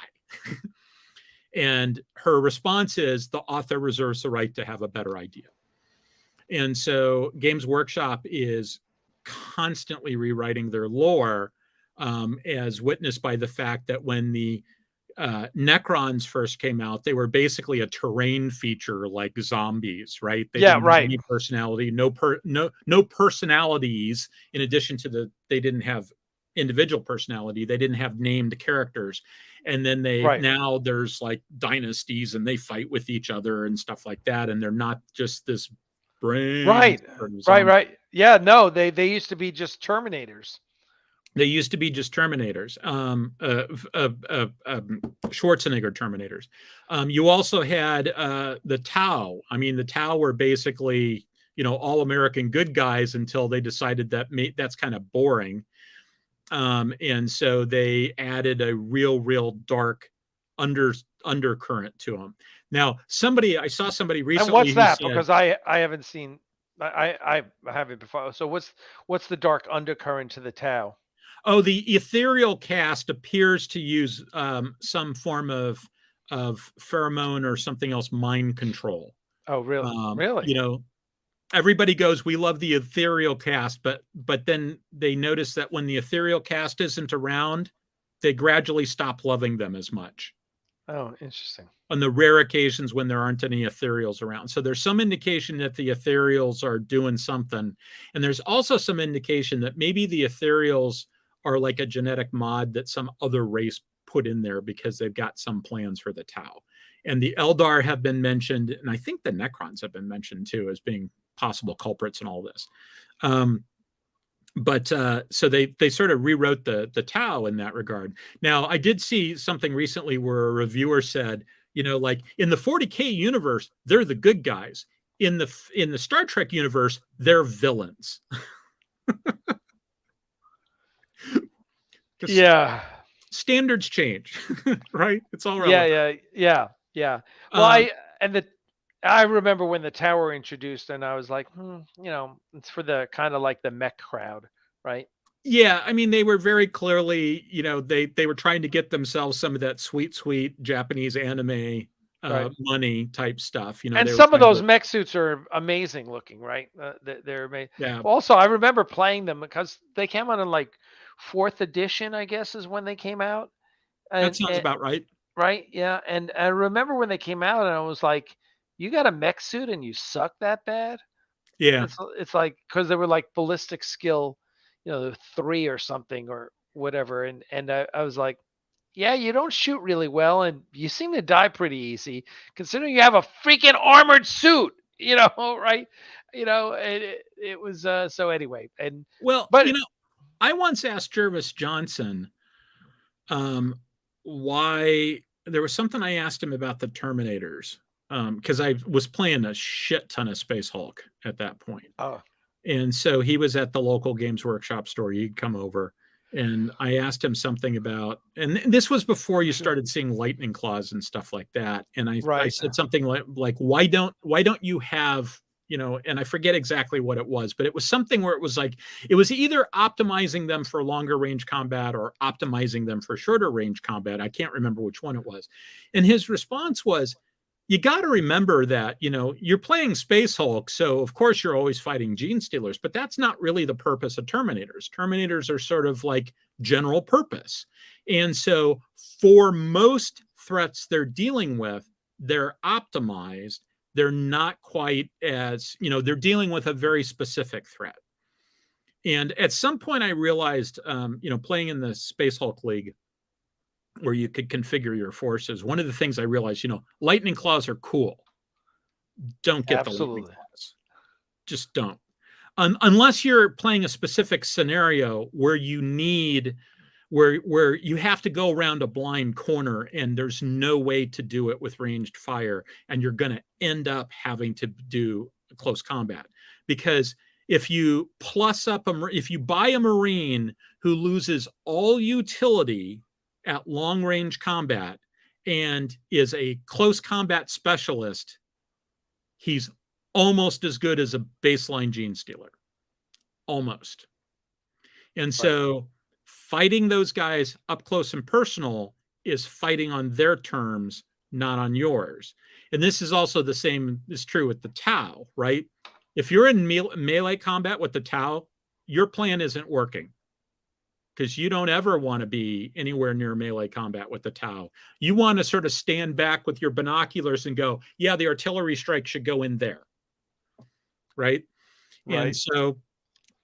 And her response is the author reserves the right to have a better idea. And so Games Workshop is constantly rewriting their lore, as witnessed by the fact that when the Necrons first came out, they were basically a terrain feature like zombies, right? They didn't have any personality, no personalities. In addition to they didn't have individual personality. They didn't have named characters. And then now there's like dynasties and they fight with each other and stuff like that. And they're not just this brain. Right. Yeah, no, they used to be just Terminators. They used to be just Terminators, Schwarzenegger Terminators. You also had the Tau. I mean, the Tau were basically, all American good guys until they decided that that's kind of boring. And so they added a real dark undercurrent to them. Now, I saw somebody recently. And what's that? Because I haven't seen, I haven't before. So what's the dark undercurrent to the Tau? Oh, the ethereal cast appears to use some form of pheromone or something else, mind control. Oh, really? Really? Everybody goes, we love the ethereal cast, but then they notice that when the ethereal cast isn't around, they gradually stop loving them as much. Oh, interesting. On the rare occasions when there aren't any ethereals around. So there's some indication that the ethereals are doing something. And there's also some indication that maybe the ethereals are like a genetic mod that some other race put in there because they've got some plans for the Tau. And the Eldar have been mentioned, and I think the Necrons have been mentioned too as being possible culprits in all this. So they sort of rewrote the Tau in that regard. Now, I did see something recently where a reviewer said, like in the 40K universe, they're the good guys. In the Star Trek universe, they're villains. Yeah. Standards change, right? It's all relevant. Yeah. Well, I remember when the Tower introduced, and I was like, it's for the kind of like the mech crowd, right? Yeah, I mean, they were very clearly, they were trying to get themselves some of that sweet Japanese anime money type stuff. You know, And they were some of trying those to, mech suits are amazing looking, right? They're amazing. yeah, Also, I remember playing them because they came out in like fourth edition, I guess, is when they came out. that And, sounds and about right. right, yeah. And I remember when they came out, and I was like, "You got a mech suit and you suck that bad?" Yeah. It's like because they were like ballistic skill, 3 or something or whatever. And I was like, yeah, you don't shoot really well, and you seem to die pretty easy, considering you have a freaking armored suit. Right? It was so anyway. And Well, but I once asked Jervis Johnson why there was something I asked him about the Terminators because I was playing a shit ton of Space Hulk at that point. oh, And so he was at the local Games Workshop store. He'd come over and I asked him something about, and this was before you started seeing lightning claws and stuff like that. And I right, said something like why don't you have, and I forget exactly what it was, but it was something where it was like, it was either optimizing them for longer range combat or optimizing them for shorter range combat. I can't remember which one it was. And his response was, you got to remember that, you're playing Space Hulk, so of course you're always fighting gene stealers, but that's not really the purpose of Terminators. Terminators are sort of like general purpose. And so for most threats they're dealing with, they're optimized. They're not quite as, they're dealing with a very specific threat. And at some point I realized, playing in the Space Hulk League, where you could configure your forces. One of the things I realized, lightning claws are cool. Don't get the lightning absolutely, claws. Just don't. Unless you're playing a specific scenario where you need, where you have to go around a blind corner and there's no way to do it with ranged fire, and you're going to end up having to do close combat. Because if you if you buy a Marine who loses all utility at long range combat and is a close combat specialist, he's almost as good as a baseline gene stealer. Almost. And so fighting those guys up close and personal is fighting on their terms, not on yours. And this is also the same is true with the Tau, right? If you're in melee combat with the Tau, your plan isn't working, because you don't ever want to be anywhere near melee combat with the Tau. You want to sort of stand back with your binoculars and go, yeah, the artillery strike should go in there. Right. And so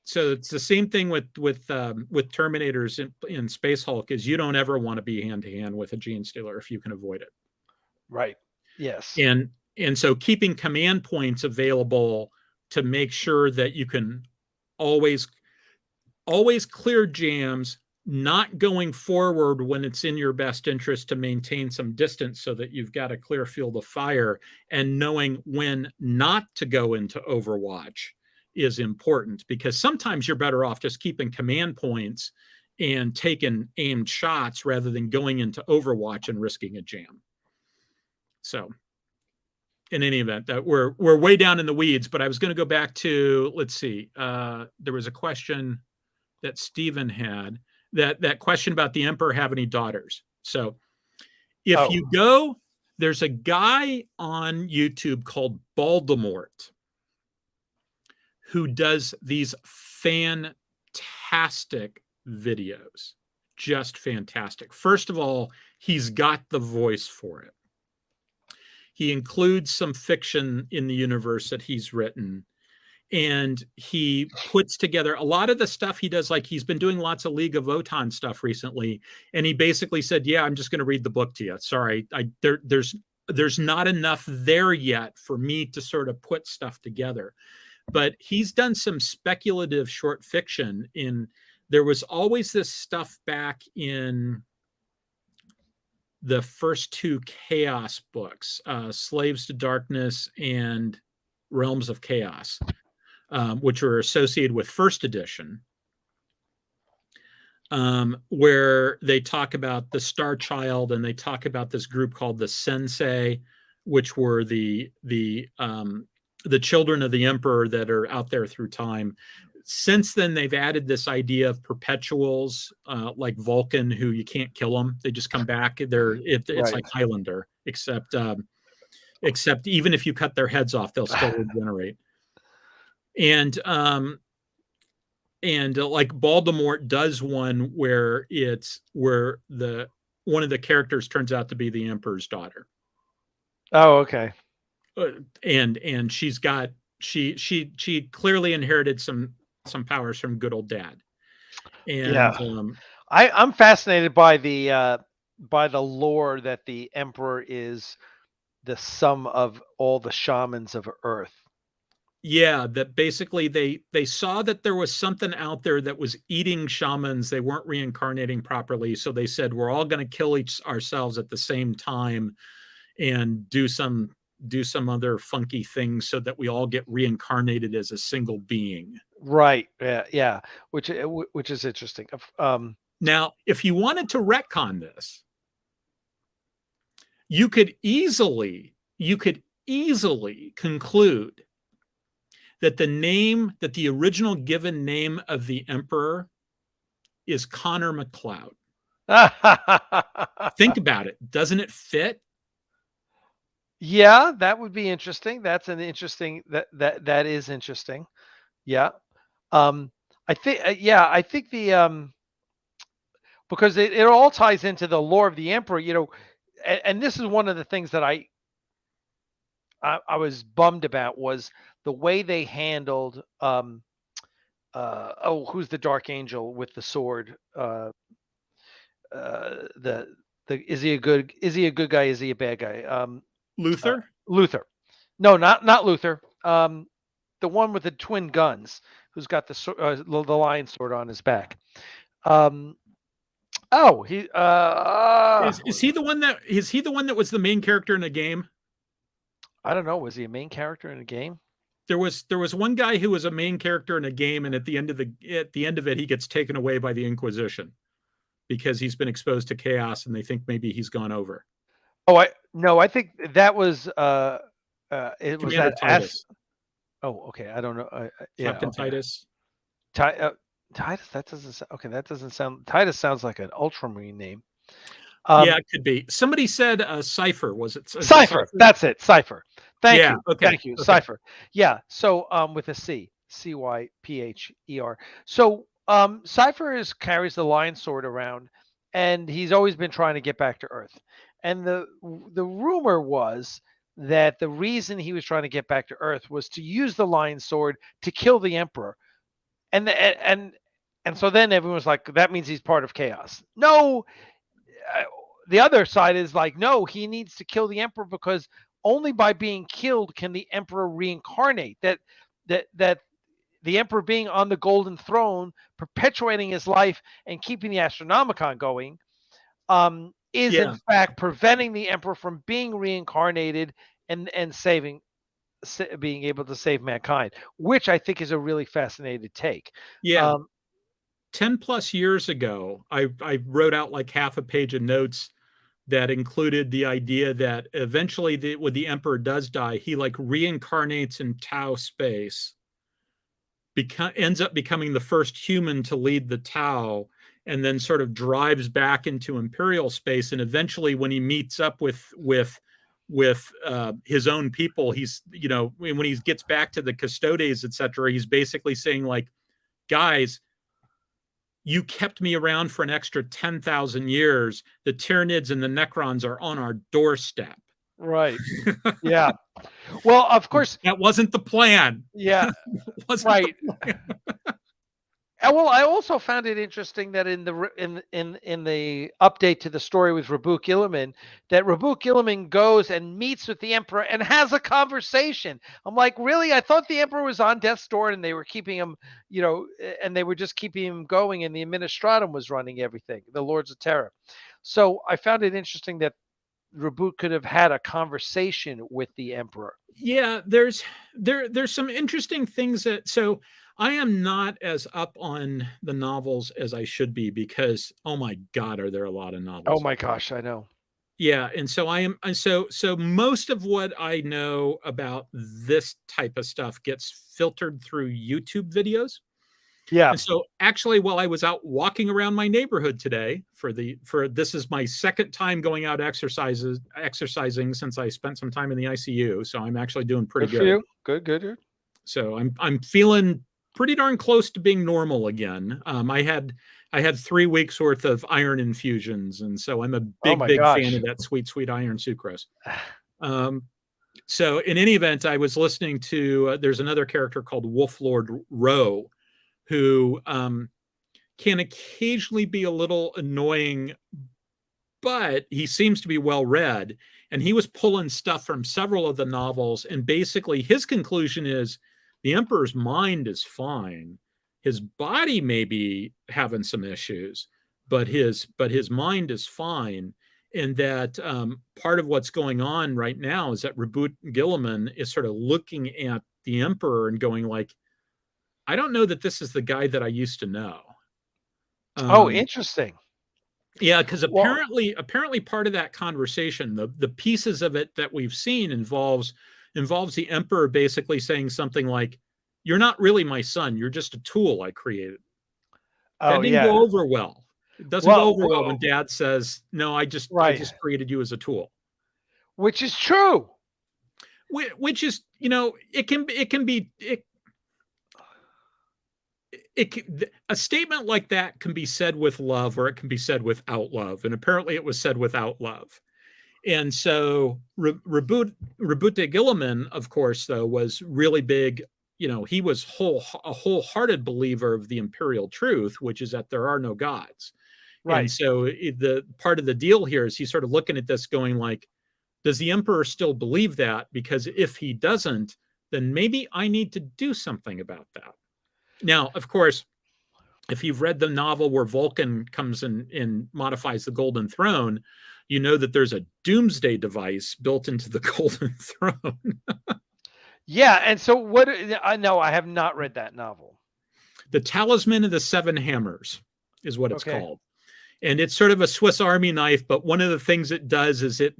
it's the same thing with Terminators in Space Hulk, is you don't ever want to be hand to hand with a gene stealer if you can avoid it. Right. Yes. And so keeping command points available to make sure that you can always clear jams, not going forward when it's in your best interest to maintain some distance so that you've got a clear field of fire, and knowing when not to go into Overwatch is important, because sometimes you're better off just keeping command points and taking aimed shots rather than going into Overwatch and risking a jam. So in any event, that we're way down in the weeds, but I was going to go back to, let's see, there was a question that Stephen had, that question about the Emperor have any daughters. So if you go, there's a guy on YouTube called Baldemort who does these fantastic videos, just fantastic. First of all, he's got the voice for it. He includes some fiction in the universe that he's written, and he puts together a lot of the stuff he does. Like, he's been doing lots of League of Votan stuff recently, and he basically said, yeah, I'm just going to read the book to you. Sorry, there's not enough there yet for me to sort of put stuff together. But he's done some speculative short fiction. There was always this stuff back in the first two Chaos books, Slaves to Darkness and Realms of Chaos, which were associated with first edition, where they talk about the Star Child, and they talk about this group called the Sensei, which were the children of the Emperor that are out there through time. Since then, they've added this idea of perpetuals, like Vulcan, who you can't kill them; they just come back. It's like Highlander, except except even if you cut their heads off, they'll still regenerate. And like Voldemort does one where one of the characters turns out to be the Emperor's daughter. Oh, okay. And she clearly inherited some powers from good old dad. And I'm fascinated by the lore that the Emperor is the sum of all the shamans of Earth. Yeah, that basically they saw that there was something out there that was eating shamans. They weren't reincarnating properly, so they said we're all going to kill ourselves at the same time and do some other funky things so that we all get reincarnated as a single being. Right. Yeah. Which is interesting. Now, if you wanted to retcon this, you could easily conclude that the original given name of the Emperor is Connor McLeod. Think about it. Doesn't it fit? Yeah, that would be interesting. That's an interesting that is interesting. Yeah. I think the because it all ties into the lore of the Emperor, and this is one of the things that I was bummed about was the way they handled who's the Dark Angel with the sword? Is he a good guy? Is he a bad guy? Luther? Luther. No, not Luther. The one with the twin guns, who's got the lion sword on his back. Is he the one that was the main character in a game? I don't know. Was he a main character in a game? There was one guy who was a main character in a game, and at the end of it, he gets taken away by the Inquisition because he's been exposed to chaos, and they think maybe he's gone over. Oh, I think that was it Commander was that Titus. Oh, okay. I don't know. Captain Titus. Titus. That doesn't. Okay, that doesn't sound. Titus sounds like an Ultramarine name. Yeah, it could be. Somebody said Cypher. Was it Cypher? That's it. Cypher. Thank you. Okay. Thank you. Okay. Cypher. Yeah. So with a C. Cypher. So Cypher carries the lion sword around, and he's always been trying to get back to Earth. And the rumor was that the reason he was trying to get back to Earth was to use the lion sword to kill the Emperor. And so then everyone's like, that means he's part of chaos. No. The other side is like, no, he needs to kill the Emperor because only by being killed can the Emperor reincarnate. That the Emperor being on the golden throne, perpetuating his life and keeping the Astronomicon going, is in fact preventing the Emperor from being reincarnated and being able to save mankind, which I think is a really fascinating take. Yeah. 10 plus years ago, I wrote out like half a page of notes that included the idea that eventually when the Emperor does die, he like reincarnates in Tau space, ends up becoming the first human to lead the Tau, and then sort of drives back into Imperial space. And eventually when he meets up with his own people, he's, when he gets back to the Custodes, etc., he's basically saying like, guys, you kept me around for an extra 10,000 years. The Tyranids and the Necrons are on our doorstep. Right. Yeah. Well, of course. That wasn't the plan. Yeah. Right. Well, I also found it interesting that in the update to the story with Rabuk Illiman, that Rabuk Illiman goes and meets with the Emperor and has a conversation. I'm like, really? I thought the Emperor was on death's door and they were keeping him, and they were just keeping him going, and the Administratum was running everything, the Lords of Terror. So I found it interesting that Rabuk could have had a conversation with the Emperor. Yeah, there's some interesting things so I am not as up on the novels as I should be because, oh my God, are there a lot of novels? Oh my gosh, I know. Yeah, and so I am. So most of what I know about this type of stuff gets filtered through YouTube videos. Yeah. And so actually, while I was out walking around my neighborhood today for this is my second time going out exercising since I spent some time in the ICU. So I'm actually doing pretty Good for good. you. Good. So I'm feeling pretty darn close to being normal again. I had 3 weeks worth of iron infusions, and so I'm a Oh big my big fan gosh. of that sweet iron sucrose. So in any event, I was listening to there's another character called Wolf Lord Rowe, who can occasionally be a little annoying, but he seems to be well read. And he was pulling stuff from several of the novels, and basically his conclusion is the Emperor's mind is fine. His body may be having some issues, but his mind is fine. And that part of what's going on right now is that Reboot Gilliman is sort of looking at the Emperor and going like, I don't know that this is the guy that I used to know. Oh, interesting. Yeah, because Well, apparently part of that conversation, the pieces of it that we've seen involves the Emperor basically saying something like, "You're not really my son. You're just a tool I created." That oh didn't go yeah. over well. It doesn't go Well, over well when Dad says, "No, I right. just created you as a tool." Which is true. Which is, a statement like that can be said with love or it can be said without love, and apparently it was said without love. And so Reboot de Gilliman, of course, though, was really big. He was a wholehearted believer of the imperial truth, which is that there are no gods. And Right. so the part of the deal here is he's sort of looking at this going like, does the Emperor still believe that? Because if he doesn't, then maybe I need to do something about that. Now, of course, if you've read the novel where Vulcan comes in and modifies the Golden Throne, you know that there's a doomsday device built into the Golden Throne. Yeah, and so what I know I have not read that novel. The Talisman of the Seven Hammers is what it's Okay. called. And it's sort of a Swiss Army knife, but one of the things it does is it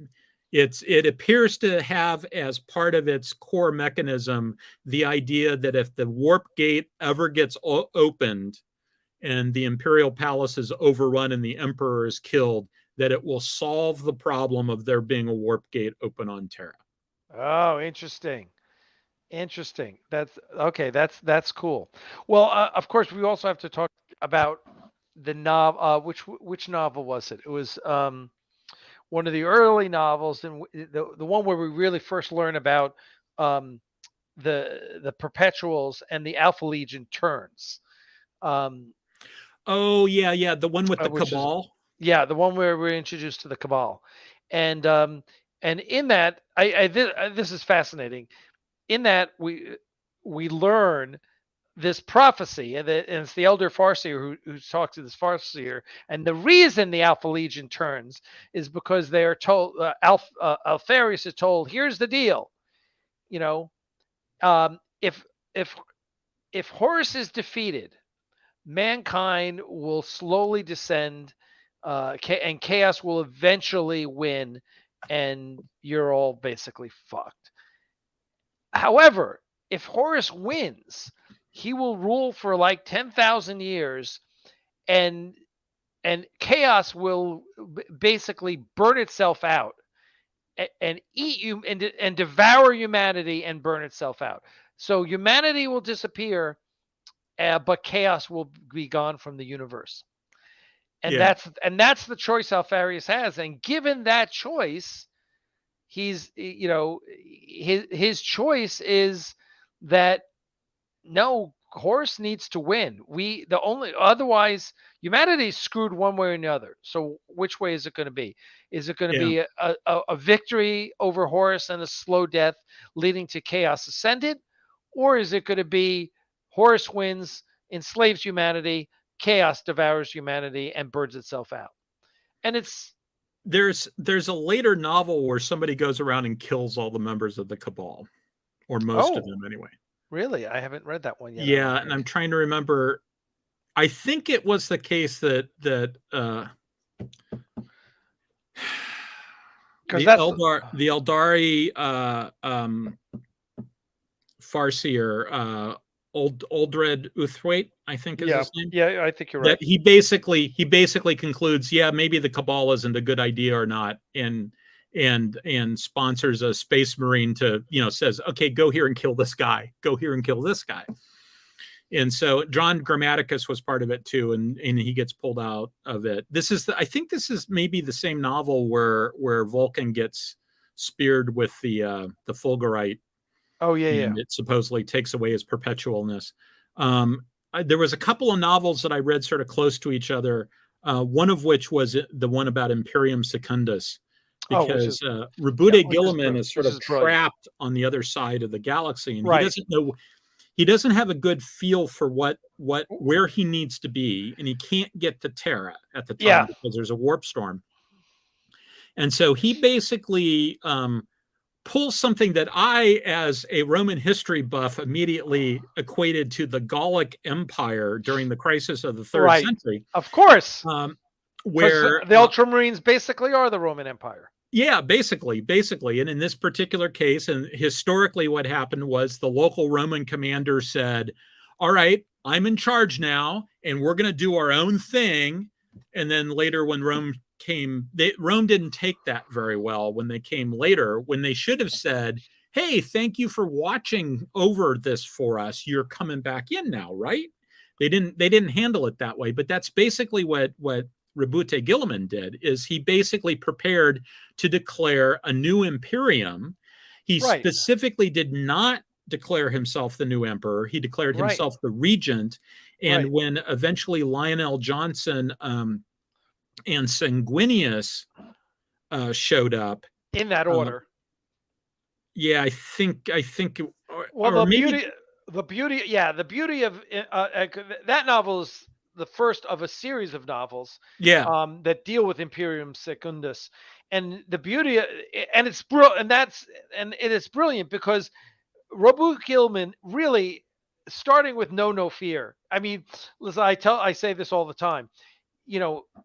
appears to have as part of its core mechanism the idea that if the warp gate ever gets opened and the imperial palace is overrun and the Emperor is killed, that it will solve the problem of there being a warp gate open on Terra. Oh, interesting. Interesting. That's okay. That's cool. Well, of course, we also have to talk about the novel. Which novel was it? It was one of the early novels, and the one where we really first learn about um, the Perpetuals and the Alpha Legion turns. Um, Oh yeah, the one with the which is Cabal. Yeah, the one where we're introduced to the Cabal, and in that, this is fascinating. In that we learn this prophecy, and it's the elder Farseer who talks to this Farseer, and the reason the Alpha Legion turns is because they are told Altharius is told, here's the deal, you know, um, if if if Horus is defeated, mankind will slowly descend, and chaos will eventually win, and you're all basically fucked. However, if Horus wins, he will rule for like 10,000 years, and chaos will basically burn itself out and eat you and devour humanity and burn itself out. So humanity will disappear, but chaos will be gone from the universe. And Yeah. that's the choice Alfarius has. And given that choice, he's his choice is that no, Horus needs to win. The only otherwise humanity's screwed one way or another. So which way is it going to be? Is it going to Yeah. be a victory over Horus and a slow death leading to chaos ascendant, or is it going to be Horus wins, enslaves humanity, chaos devours humanity, and burns itself out? And it's There's a later novel where somebody goes around and kills all the members of the Cabal, or most of oh, them anyway. really? I haven't read that one yet. I don't Yeah, and think. I'm trying to remember. I think it was the case that Because that's the Eldari Farseer Aldred Uthwaite, I think is his name. Yeah, I think you're That right. he basically concludes, yeah, maybe the Cabal isn't a good idea or not, and sponsors a space marine to, says, okay, go here and kill this guy, go here and kill this guy. And so John Grammaticus was part of it too, and he gets pulled out of it. I think this is maybe the same novel where Vulcan gets speared with the fulgurite. Oh yeah, And it supposedly takes away his perpetualness. There was a couple of novels that I read sort of close to each other. One of which was the one about Imperium Secundus, because Rabute Gilliman is sort of trapped on the other side of the galaxy, and he doesn't know. He doesn't have a good feel for where he needs to be, and he can't get to Terra at the time because there's a warp storm. And so he basically pulls something that I, as a Roman history buff, immediately equated to the Gallic Empire during the crisis of the third century. Of course. Where the Ultramarines basically are the Roman Empire. Yeah, basically. And in this particular case, and historically what happened was the local Roman commander said, all right, I'm in charge now, and we're going to do our own thing. And then later when Rome came, Rome didn't take that very well when they came later, when they should have said, hey, thank you for watching over this for us. You're coming back in now, right? They didn't handle it that way, but that's basically what Rabute Gilliman did. Is he basically prepared to declare a new imperium. He specifically did not declare himself the new emperor. He declared himself the regent. And when eventually Lionel Johnson and Sanguinius showed up in that order. I think. Well, the beauty of that novel is the first of a series of novels that deal with Imperium Secundus, and the beauty and it's it is brilliant because Rabute Gilliman really, starting with No Fear. I mean, listen, I say this all the time.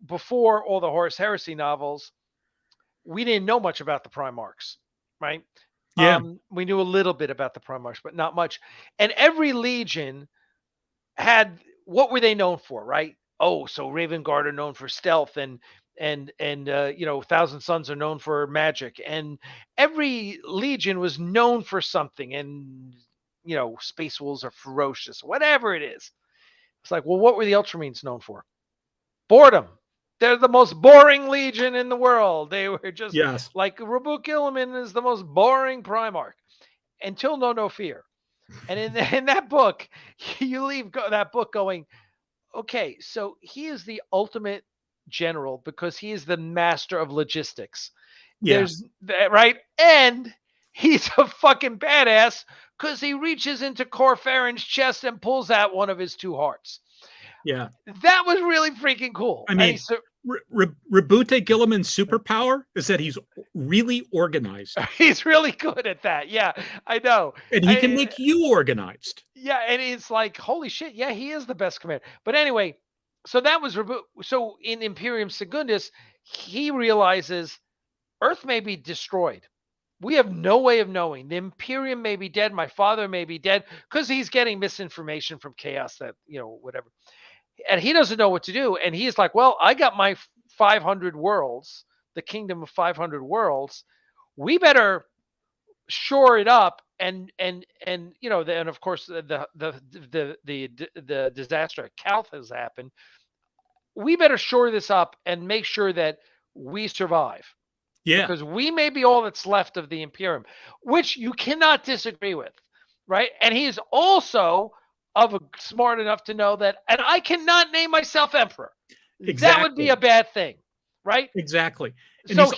Before all the Horus Heresy novels, we didn't know much about the Primarchs, right? We knew a little bit about the Primarchs, but not much. And every legion had, what were they known for, right? Oh, so Raven Guard are known for stealth, and Thousand Sons are known for magic, and every legion was known for something, and Space Wolves are ferocious, whatever it is. It's like, well, what were the Ultramarines known for? Boredom. They're the most boring legion in the world. They were just like Rabute Gilliman is the most boring Primarch until No Fear. And in that book, you leave that book going, okay, so he is the ultimate general because he is the master of logistics. Yes. Right? And he's a fucking badass because he reaches into Corferan's chest and pulls out one of his two hearts. Yeah. That was really freaking cool. I mean, Rabute Gilliman's superpower is that he's really organized. He's really good at that. Yeah, I know. And he can make you organized. Yeah, and it's like, holy shit, yeah, he is the best commander. But anyway, so that was so in Imperium Secundus, he realizes Earth may be destroyed. We have no way of knowing. The Imperium may be dead. My father may be dead because he's getting misinformation from Chaos that, whatever. And he doesn't know what to do. And he's like, well, I got my 500 worlds, the kingdom of 500 worlds. We better shore it up. And then of course the disaster at Calth has happened. We better shore this up and make sure that we survive. Yeah. Because we may be all that's left of the Imperium, which you cannot disagree with, right? And he is also smart enough to know that, and I cannot name myself emperor. Exactly. That would be a bad thing, right? Exactly. And so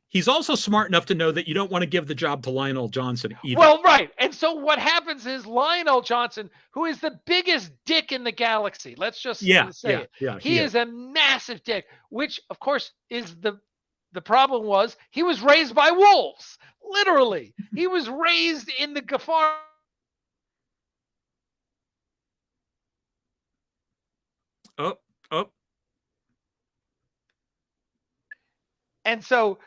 he's also smart enough to know that you don't want to give the job to Lionel Johnson either. Well, right. And so what happens is Lionel Johnson, who is the biggest dick in the galaxy, let's just say it. Yeah, he is a massive dick, which of course is the problem was he was raised by wolves. Literally. He was raised in the Gafar. Oh. And so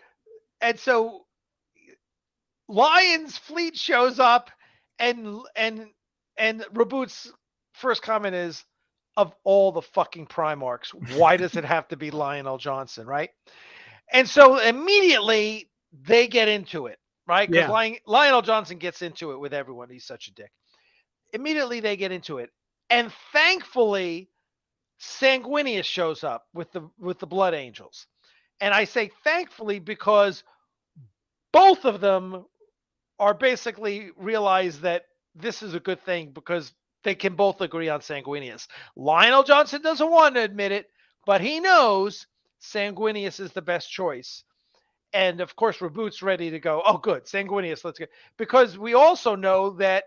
Lion's fleet shows up and And Reboot's first comment is, of all the fucking Primarchs, why does it have to be Lionel Johnson, right? And so immediately they get into it, right? Because Yeah. Lionel Johnson gets into it with everyone. He's such a dick. Immediately they get into it. And thankfully, Sanguinius shows up with the Blood Angels. And I say thankfully because both of them are basically realize that this is a good thing because they can both agree on Sanguinius. Lionel Johnson doesn't want to admit it, but he knows Sanguinius is the best choice. And of course, Reboot's ready to go. Oh, good, Sanguinius, let's go. Because we also know that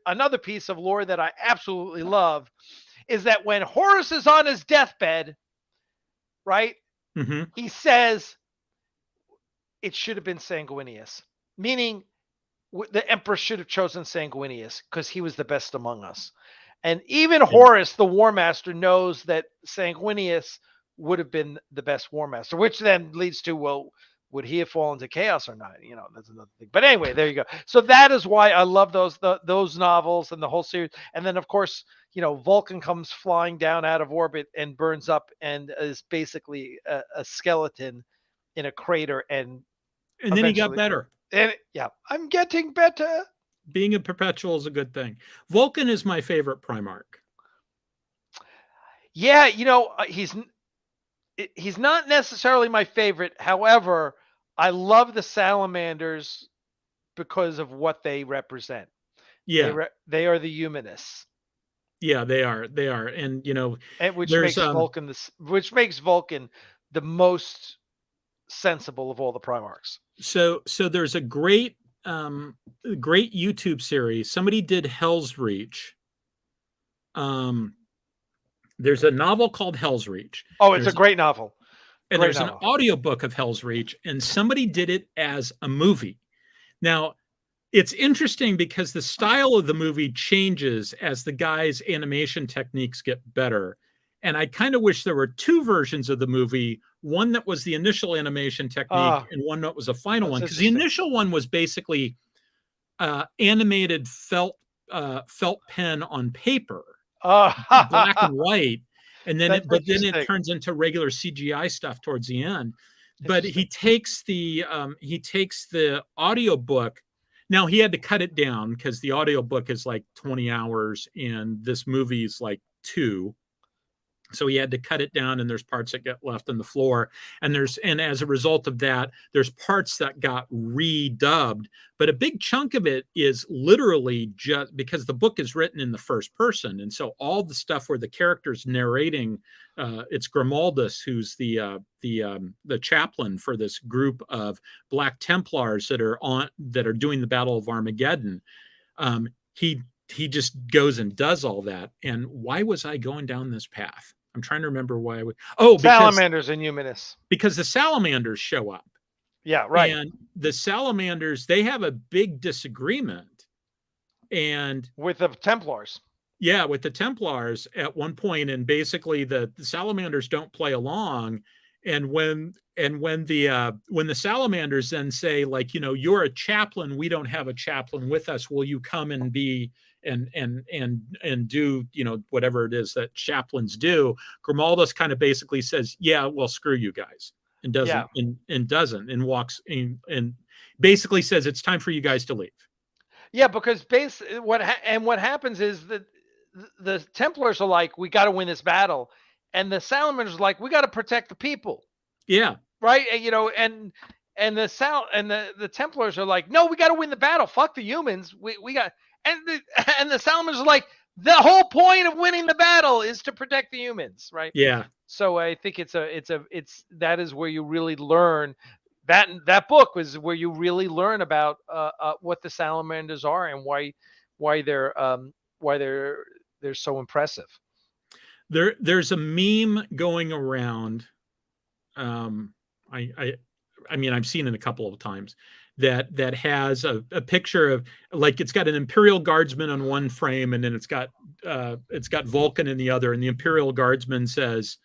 another piece of lore that I absolutely love is that when Horus is on his deathbed, right, he says it should have been Sanguinius, meaning the Emperor should have chosen Sanguinius because he was the best among us. And even Horus, the War Master, knows that Sanguinius would have been the best War Master, which then leads to, well, would he have fallen to chaos or not? You know, that's another thing. But anyway, there you go. So that is why I love those novels and the whole series. And then, of course, you know, Vulcan comes flying down out of orbit and burns up and is basically a skeleton in a crater. And then he got better. And yeah, I'm getting better. Being a perpetual is a good thing. Vulcan is my favorite Primarch. Yeah, you know, he's not necessarily my favorite. However, I love the salamanders because of what they represent. Yeah, they are the humanists. Yeah, they are. They are, and you know, which makes Vulcan the most sensible of all the Primarchs. So there's a great YouTube series. Somebody did Hell's Reach. There's a novel called Hell's Reach. Oh, it's a great novel. And there's an audiobook of Hell's Reach, and somebody did it as a movie. Now, it's interesting because the style of the movie changes as the guy's animation techniques get better. And I kind of wish there were two versions of the movie, one that was the initial animation technique and one that was a final one. Because the initial one was basically animated felt pen on paper, black and white. And then it turns into regular CGI stuff towards the end. But he takes the audiobook. Now he had to cut it down because the audiobook is like 20 hours and this movie is like 2. So he had to cut it down, and there's parts that get left on the floor. And as a result of that, there's parts that got redubbed. But a big chunk of it is literally just because the book is written in the first person. And so all the stuff where the character's narrating, it's Grimaldus, who's the chaplain for this group of Black Templars that are doing the Battle of Armageddon. He just goes and does all that. And why was I going down this path? I'm trying to remember why I would. Salamanders and humanists. Because the salamanders show up. Yeah, right. And the salamanders, they have a big disagreement. And with the Templars. Yeah, with the Templars at one point, and basically the salamanders don't play along. And when the salamanders then say, like, you know, you're a chaplain, we don't have a chaplain with us. Will you come and be and do, you know, whatever it is that chaplains do? Grimaldus kind of basically says, yeah, well, screw you guys, and doesn't and walks in, and basically says it's time for you guys to leave. Yeah, because what happens is that the Templars are like, we got to win this battle, and the salamanders are like, we got to protect the people. Yeah. Right. And, you know, and the Templars are like, no, we got to win the battle. Fuck the humans. We got, and the salamanders are like, the whole point of winning the battle is to protect the humans. Right. Yeah. So I think that is where you really learn that book was where you really learn about what the salamanders are and why they're so impressive. There's a meme going around. I mean, I've seen it a couple of times that has a picture of, like, it's got an Imperial Guardsman on one frame, and then it's got Vulcan in the other, and the Imperial Guardsman says,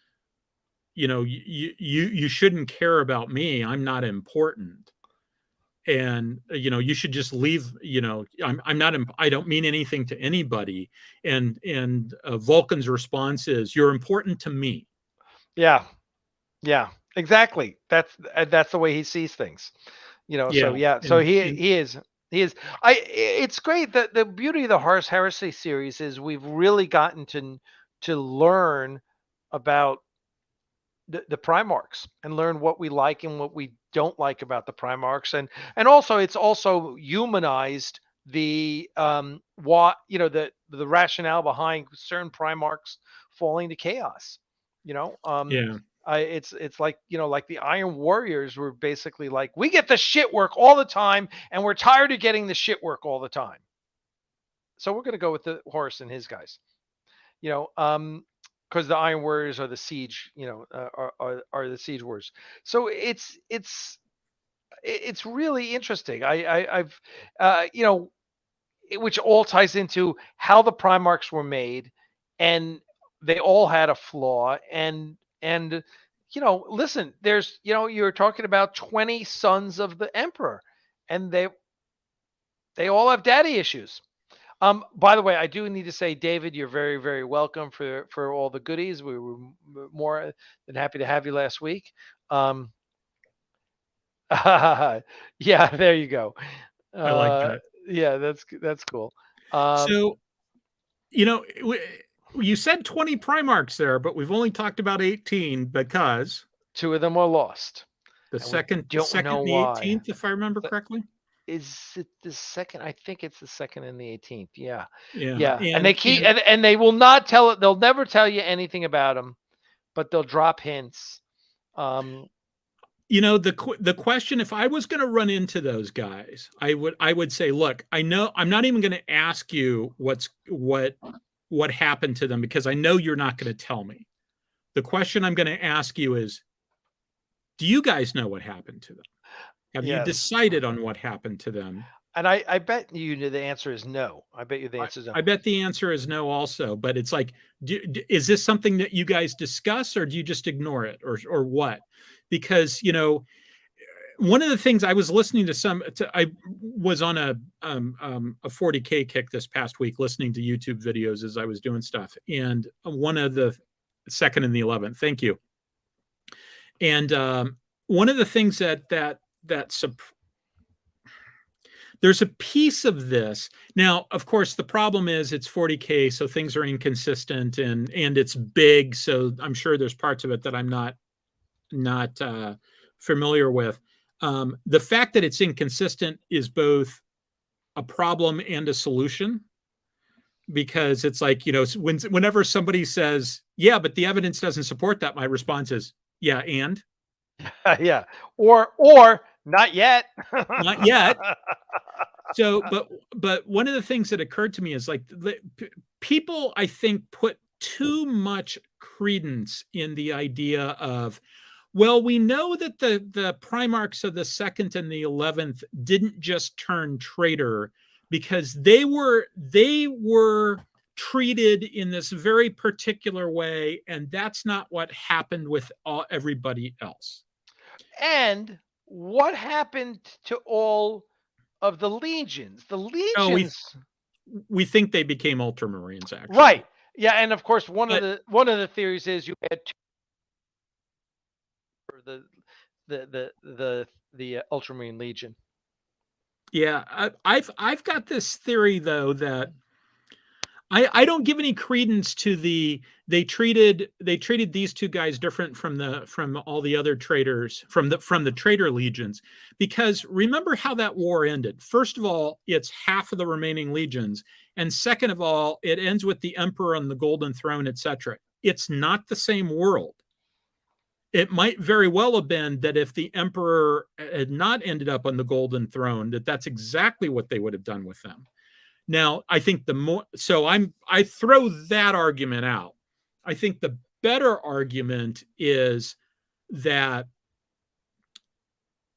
you know, you shouldn't care about me. I'm not important. and you should just leave. I'm not. I don't mean anything to anybody. And Vulcan's response is, "You're important to me." Yeah. Yeah. Exactly. That's the way he sees things. So Yeah, yeah. So and, he is. It's great that the beauty of the Horus Heresy series is we've really gotten to learn about the Primarchs and learn what we like and what we don't like about the Primarchs, and also it's also humanized the what the rationale behind certain Primarchs falling to chaos. You know, yeah, it's like like the Iron Warriors were basically like, we get the shit work all the time, and we're tired of getting the shit work all the time. So we're going to go with the Horus and his guys. You know, because the Iron Warriors are the siege, are the siege wars. So it's really interesting. I've which all ties into how the Primarchs were made, and they all had a flaw. And listen, there's you're talking about 20 sons of the Emperor, and they all have daddy issues. By the way, I do need to say, David, you're very, very welcome for all the goodies. We were more than happy to have you last week. Yeah, there you go. I like that. Yeah, that's cool. Um, So, you said 20 Primarchs there, but we've only talked about 18 because two of them are lost, the and we second, don't know and the why. 18th, if I remember correctly. Is it the second? I think it's the second and the 18th. Yeah, Yeah, yeah. And they and keep and they will not tell it. They'll never tell you anything about them, but they'll drop hints. the question, if I was going to run into those guys, I would say, look, I know I'm not even going to ask you what happened to them, because I know you're not going to tell me. The question I'm going to ask you is, do you guys know what happened to them? Have you Yes. decided on what happened to them? And I bet you the answer is no. I bet you the answer is no. I bet the answer is no also, but it's like, is this something that you guys discuss, or do you just ignore it, or what? Because, one of the things I was listening to I was on a 40K kick this past week, listening to YouTube videos as I was doing stuff. And one of the second and the 11th, thank you. And one of the things there's a piece of this. Now, of course, the problem is it's 40K, so things are inconsistent, and it's big. So I'm sure there's parts of it that I'm not familiar with. The fact that it's inconsistent is both a problem and a solution, because it's like, whenever somebody says, yeah, but the evidence doesn't support that, my response is, yeah, and Yeah, or not yet. not yet. So, but one of the things that occurred to me is, like, people, I think, put too much credence in the idea of, well, we know that the Primarchs of the 2nd and the 11th didn't just turn traitor because they were treated in this very particular way, and that's not what happened with everybody else. And what happened to all of the legions? The legions. We think they became Ultramarines, actually. Right. Yeah, and of course one of the theories is you had two for the Ultramarine Legion. Yeah, I've got this theory, though, that I don't give any credence to they treated these two guys different from all the other traitors, from the traitor legions, because remember how that war ended. First of all, it's half of the remaining legions, and second of all, it ends with the Emperor on the Golden Throne, etc. It's not the same world. It might very well have been that if the Emperor had not ended up on the Golden Throne, that's exactly what they would have done with them. Now, I think I throw that argument out. I think the better argument is that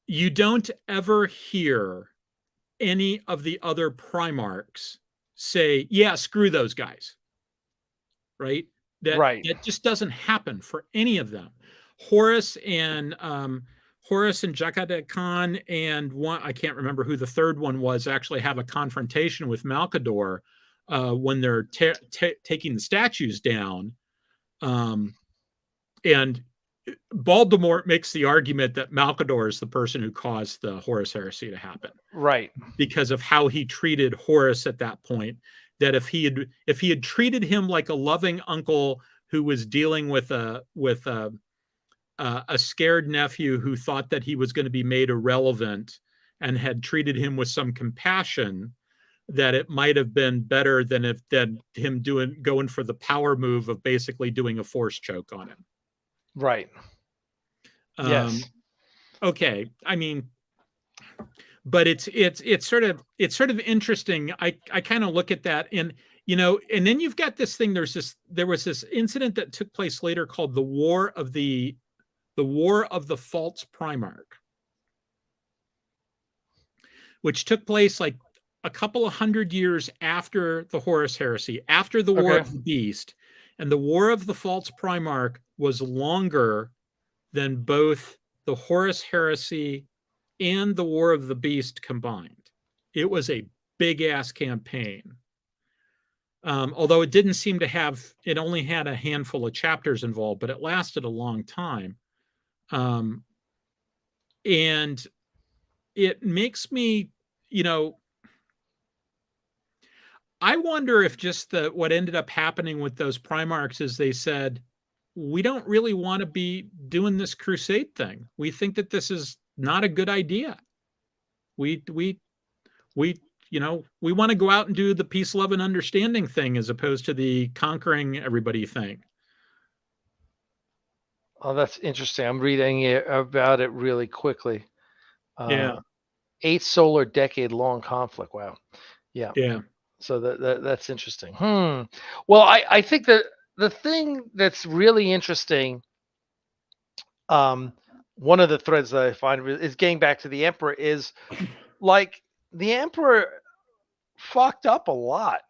you don't ever hear any of the other Primarchs say, yeah, screw those guys. Right? That just doesn't happen for any of them. Horus and Horus and Jakada Khan and one, I can't remember who the third one was, actually have a confrontation with Malkador when they're taking the statues down. And Voldemort makes the argument that Malkador is the person who caused the Horus heresy to happen. Right. Because of how he treated Horus at that point. That if he had treated him like a loving uncle who was dealing with a scared nephew who thought that he was going to be made irrelevant and had treated him with some compassion, that it might have been better than him going for the power move of basically doing a force choke on him. Right. Yes. Okay. I mean, but it's sort of interesting. I kind of look at that, and and then you've got this thing. There was this incident that took place later called the War of the False Primarch, which took place like a couple of 100 years after the Horus heresy, after the War of the Beast, and the War of the False Primarch was longer than both the Horus heresy and the War of the Beast combined. It was a big ass campaign. Although it didn't seem to have, it only had a handful of chapters involved, but it lasted a long time. And it makes me, I wonder if just what ended up happening with those Primarchs is they said, we don't really want to be doing this crusade thing. We think that this is not a good idea. We want to go out and do the peace, love, and understanding thing as opposed to the conquering everybody thing. Oh, that's interesting. I'm reading about it really quickly. 8 solar decade long conflict. Wow. Yeah. Yeah. So that's interesting. Well, I think that the thing that's really interesting, one of the threads that I find is getting back to the Emperor is like the Emperor fucked up a lot.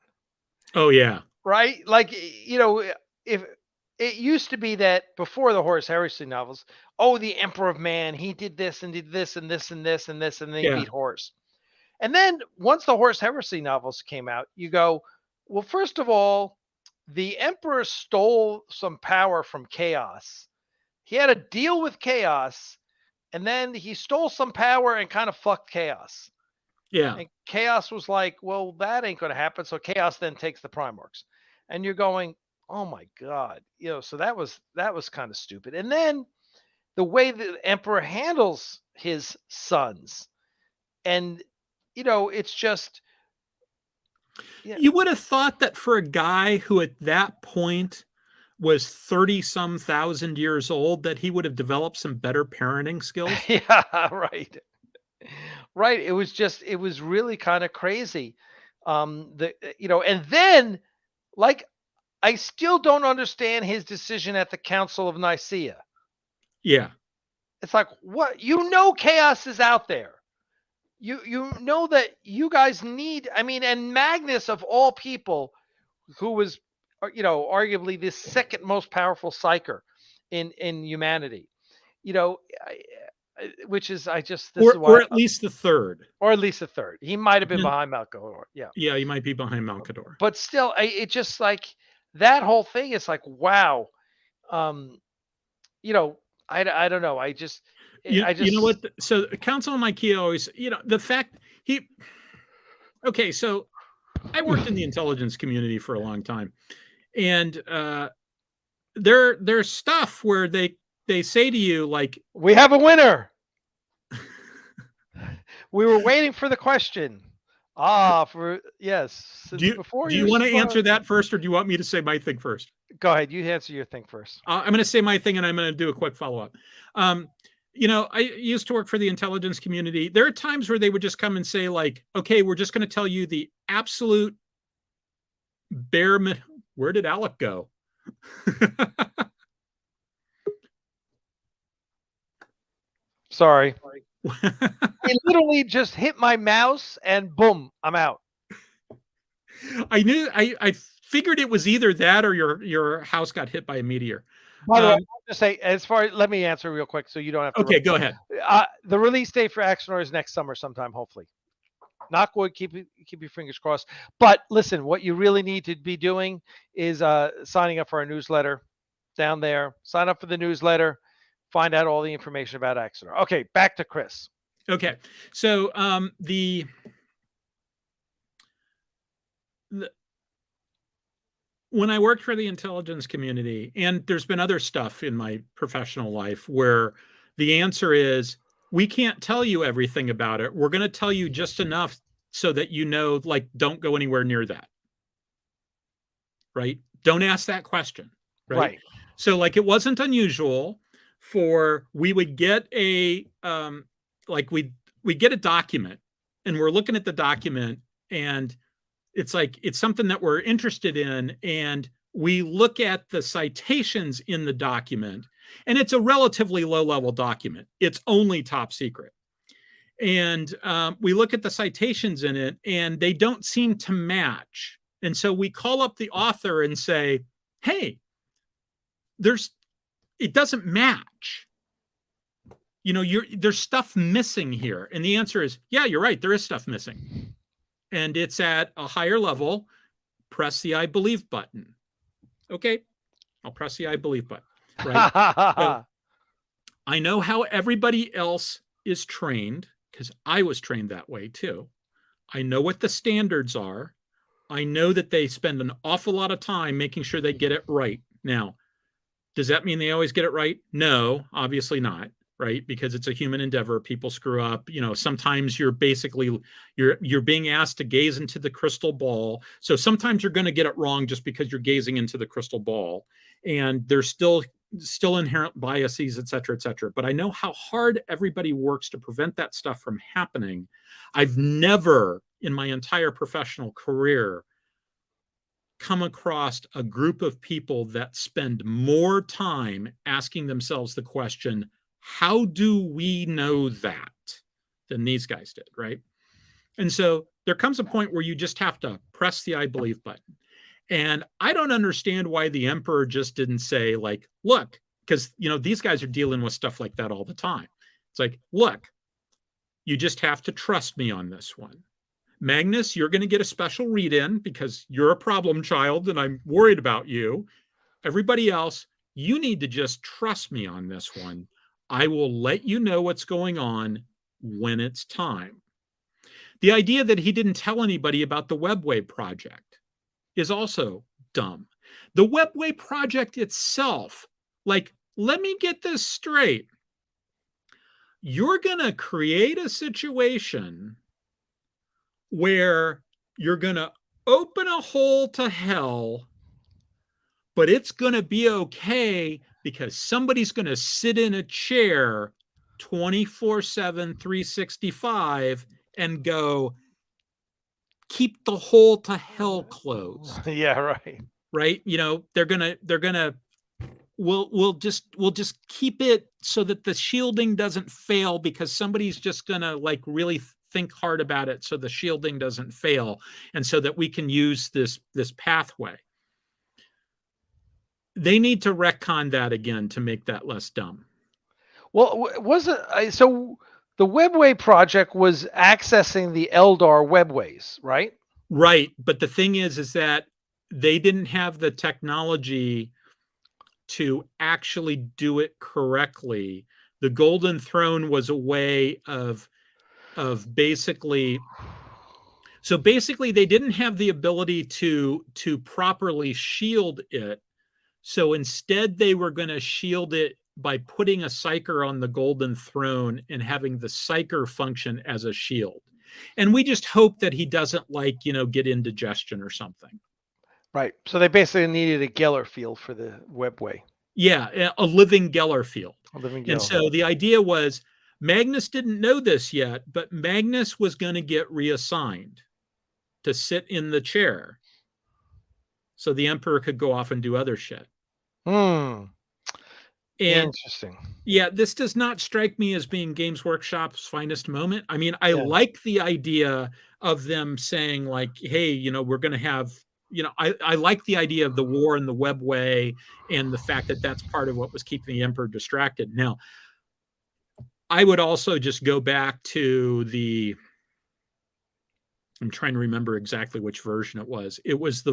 Oh yeah. Right? Like, if it used to be that before the Horus Heresy novels, the Emperor of Man, he did this and did this and this and this and this, and then he beat Horus. And then once the Horus Heresy novels came out, you go, well, first of all, the Emperor stole some power from Chaos. He had a deal with Chaos, and then he stole some power and kind of fucked Chaos. Yeah. And Chaos was like, well, that ain't going to happen. So Chaos then takes the Primarchs. And you're going, oh my God. So that was kind of stupid. And then the way the Emperor handles his sons, and it's just. Yeah. You would have thought that for a guy who at that point was 30-some thousand years old, that he would have developed some better parenting skills. Yeah, right. Right. It was really kind of crazy. And then like, I still don't understand his decision at the Council of Nicaea. Yeah. It's like, what? Chaos is out there. You know that you guys need, and Magnus of all people, who was, arguably the second most powerful psyker in humanity, which is, or at least the third. Or at least the third. He might have been behind Malkador. Yeah. Yeah, he might be behind Malkador. But still, it just like that whole thing is like, wow. I don't know. You know what? So Council of Nicaea always, the fact okay, so I worked in the intelligence community for a long time, and there's stuff where they say to you like, we have a winner. We were waiting for the question. Yes. Do you want to answer that first, or do you want me to say my thing first? Go ahead. You answer your thing first. I'm going to say my thing, and I'm going to do a quick follow-up. I used to work for the intelligence community. There are times where they would just come and say like, okay, we're just going to tell you the absolute bare minimum. Where did Alec go? Sorry. I literally just hit my mouse and boom, I'm out. I figured it was either that or your house got hit by a meteor. By the way, I'll just say, let me answer real quick so you don't have to. Okay, go ahead. The release date for Axanar is next summer sometime, hopefully. Knock wood, keep your fingers crossed. But listen, what you really need to be doing is signing up for our newsletter down there. Sign up for the newsletter. Find out all the information about Axanar. Okay, back to Chris. Okay, so when I worked for the intelligence community, and there's been other stuff in my professional life where the answer is, we can't tell you everything about it. We're going to tell you just enough so that you know, like, don't go anywhere near that. Right? Don't ask that question. Right? So, like, it wasn't unusual we would get a we get a document, and we're looking at the document, and it's like it's something that we're interested in, and we look at the citations in the document, and it's a relatively low-level document. It's only top secret. And we look at the citations in it, and they don't seem to match. And so we call up the author and say, hey, it doesn't match. You know, there's stuff missing here. And the answer is, yeah, you're right. There is stuff missing. And it's at a higher level. Press the I believe button. Okay, I'll press the I believe button. Right. So I know how everybody else is trained, because I was trained that way too. I know what the standards are. I know that they spend an awful lot of time making sure they get it right. Now, does that mean they always get it right? No, obviously not. Right? Because it's a human endeavor. People screw up. You know, sometimes you're being asked to gaze into the crystal ball. So sometimes you're going to get it wrong just because you're gazing into the crystal ball. And there's still inherent biases, et cetera, et cetera. But I know how hard everybody works to prevent that stuff from happening. I've never in my entire professional career come across a group of people that spend more time asking themselves the question, how do we know that, than these guys did, right? And so there comes a point where you just have to press the I believe button. And I don't understand why the emperor just didn't say, like, look, because, you know, these guys are dealing with stuff like that all the time. It's like, look, you just have to trust me on this one. Magnus, you're going to get a special read-in because you're a problem child and I'm worried about you. Everybody else, you need to just trust me on this one. I will let you know what's going on when it's time. The idea that he didn't tell anybody about the Webway project is also dumb. The Webway project itself, like, let me get this straight. You're going to create a situation where you're going to open a hole to hell, but it's going to be okay because somebody's going to sit in a chair 24/7, 365 and go, keep the hole to hell closed. Yeah, right. Right? You know, we'll just keep it so that the shielding doesn't fail because somebody's just going to, like, really think hard about it so the shielding doesn't fail and so that we can use this pathway. They need to retcon that again to make that less dumb. Well, was it so? The Webway project was accessing the Eldar webways, right? Right, but the thing is that they didn't have the technology to actually do it correctly. The Golden Throne was a way of basically. So basically, they didn't have the ability to properly shield it. So instead, they were going to shield it by putting a psyker on the Golden Throne and having the psyker function as a shield. And we just hope that he doesn't, like, you know, get indigestion or something. Right. So they basically needed a Geller field for the Webway. Yeah, a living Geller field. A living Geller. And so the idea was Magnus didn't know this yet, but Magnus was going to get reassigned to sit in the chair so the Emperor could go off and do other shit. And interesting. Yeah, this does not strike me as being Games Workshop's finest moment. I mean, I like the idea of them saying, like, hey, you know, we're going to have I like the idea of the war in the webway and the fact that that's part of what was keeping the Emperor distracted. Now, I would also just go back to I'm trying to remember exactly which version it was. There was a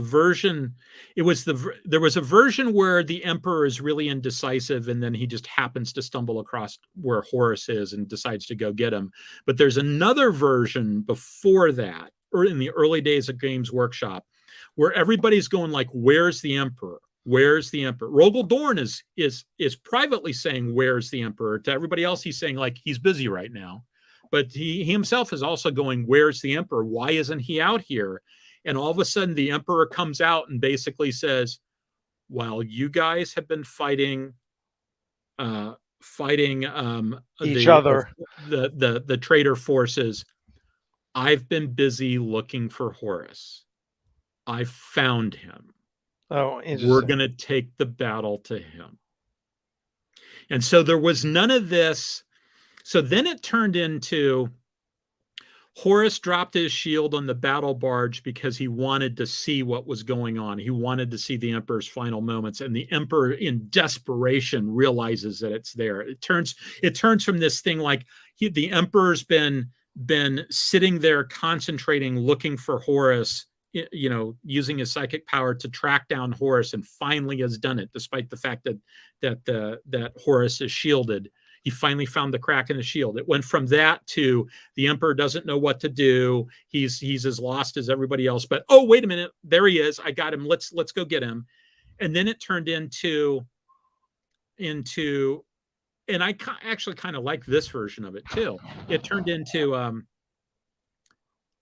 version where the Emperor is really indecisive and then he just happens to stumble across where Horus is and decides to go get him. But there's another version before that, or in the early days of Games Workshop, where everybody's going like, where's the Emperor? Where's the Emperor? Rogel Dorn is privately saying, where's the Emperor? To everybody else, he's saying like, he's busy right now. But he himself is also going, where's the Emperor? Why isn't he out here? And all of a sudden, the Emperor comes out and basically says, while you guys have been fighting each other, the traitor forces, I've been busy looking for Horus. I found him. Oh, interesting. We're going to take the battle to him. And so there was none of this. So then it turned into Horus dropped his shield on the battle barge because he wanted to see what was going on. He wanted to see the Emperor's final moments, and the Emperor, in desperation, realizes that it's there. It turns from this thing like the Emperor's been sitting there concentrating, looking for Horus, using his psychic power to track down Horus, and finally has done it, despite the fact that Horus is shielded. He finally found the crack in the shield. It went from that to the Emperor doesn't know what to do. He's as lost as everybody else. But oh, wait a minute, there he is. I got him. Let's go get him. And then it turned into, and I actually kind of like this version of it too. It turned into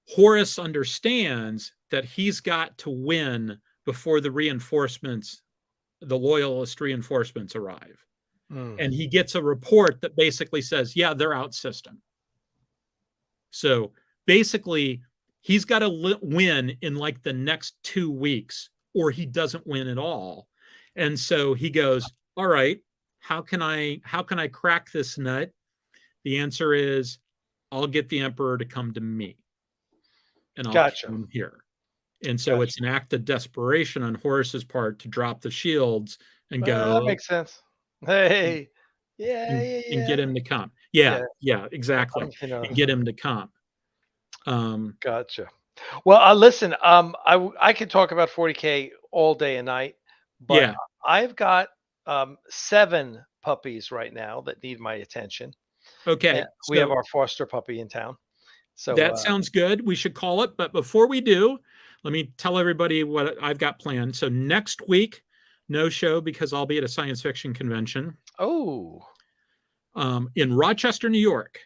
Horus understands that he's got to win before the loyalist reinforcements arrive. And he gets a report that basically says, yeah, they're out system. So basically, he's got to win in like the next 2 weeks, or he doesn't win at all. And so he goes, all right, how can I crack this nut? The answer is, I'll get the Emperor to come to me. And I'll come here. And so it's an act of desperation on Horus's part to drop the shields and go. That makes sense. Hey, and get him to come. Yeah, exactly. And get him to come. Gotcha. Well, listen, I could talk about 40K all day and night, but I've got 7 puppies right now that need my attention. Okay. We have our foster puppy in town. So that sounds good. We should call it. But before we do, let me tell everybody what I've got planned. So next week, no show because I'll be at a science fiction convention. Oh. In Rochester, New York.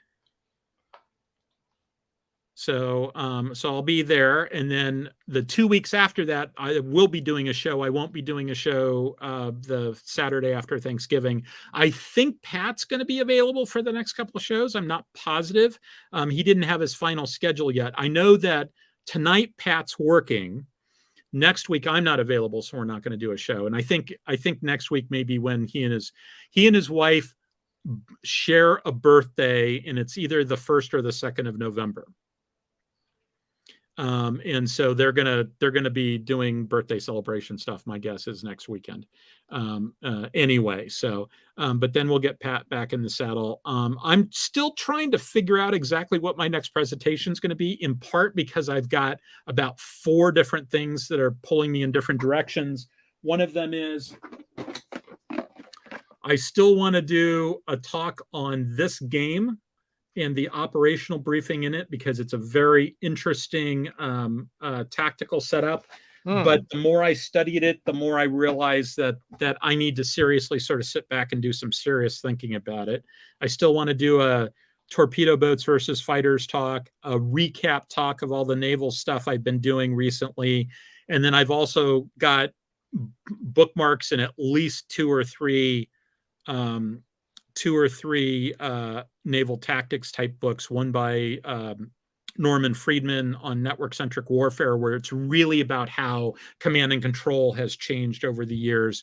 So I'll be there. And then the 2 weeks after that, I will be doing a show. I won't be doing a show the Saturday after Thanksgiving. I think Pat's going to be available for the next couple of shows. I'm not positive. He didn't have his final schedule yet. I know that tonight Pat's working. Next week I'm not available, so we're not going to do a show. And I think next week maybe when he and his wife share a birthday, and it's either the 1st or the 2nd of November. And so they're gonna be doing birthday celebration stuff. My guess is next weekend. Anyway, so but then we'll get Pat back in the saddle. I'm still trying to figure out exactly what my next presentation is going to be, in part because I've got about 4 different things that are pulling me in different directions. One of them is I still want to do a talk on this game and the operational briefing in it, because it's a very interesting tactical setup. But the more I studied it, the more I realized that I need to seriously sort of sit back and do some serious thinking about it. I still want to do a torpedo boats versus fighters talk, a recap talk of all the naval stuff I've been doing recently. And then I've also got bookmarks in at least two or three naval tactics type books, one by Norman Friedman on network-centric warfare, where it's really about how command and control has changed over the years.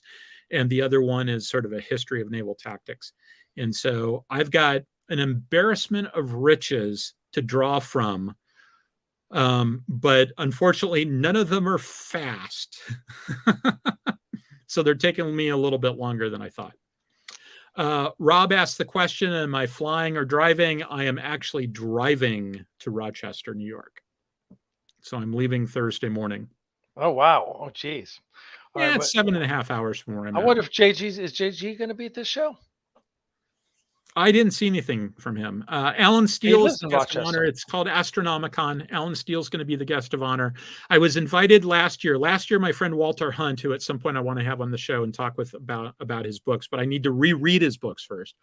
And the other one is sort of a history of naval tactics. And so I've got an embarrassment of riches to draw from But unfortunately, none of them are fast. So they're taking me a little bit longer than I thought. Rob asked the question, am I flying or driving? I am actually driving to Rochester, New York. So I'm leaving Thursday morning. Oh, wow. Oh, geez. Yeah, it's 7.5 hours from where I'm I at. wonder if JG going to be at this show? I didn't see anything from him. Alan He Steele is lives the in guest of honor. Rochester. It's called Astronomicon. Alan Steele's going to be the guest of honor. I was invited last year. Last year, my friend Walter Hunt, who at some point I want to have on the show and talk with about his books, but I need to reread his books first.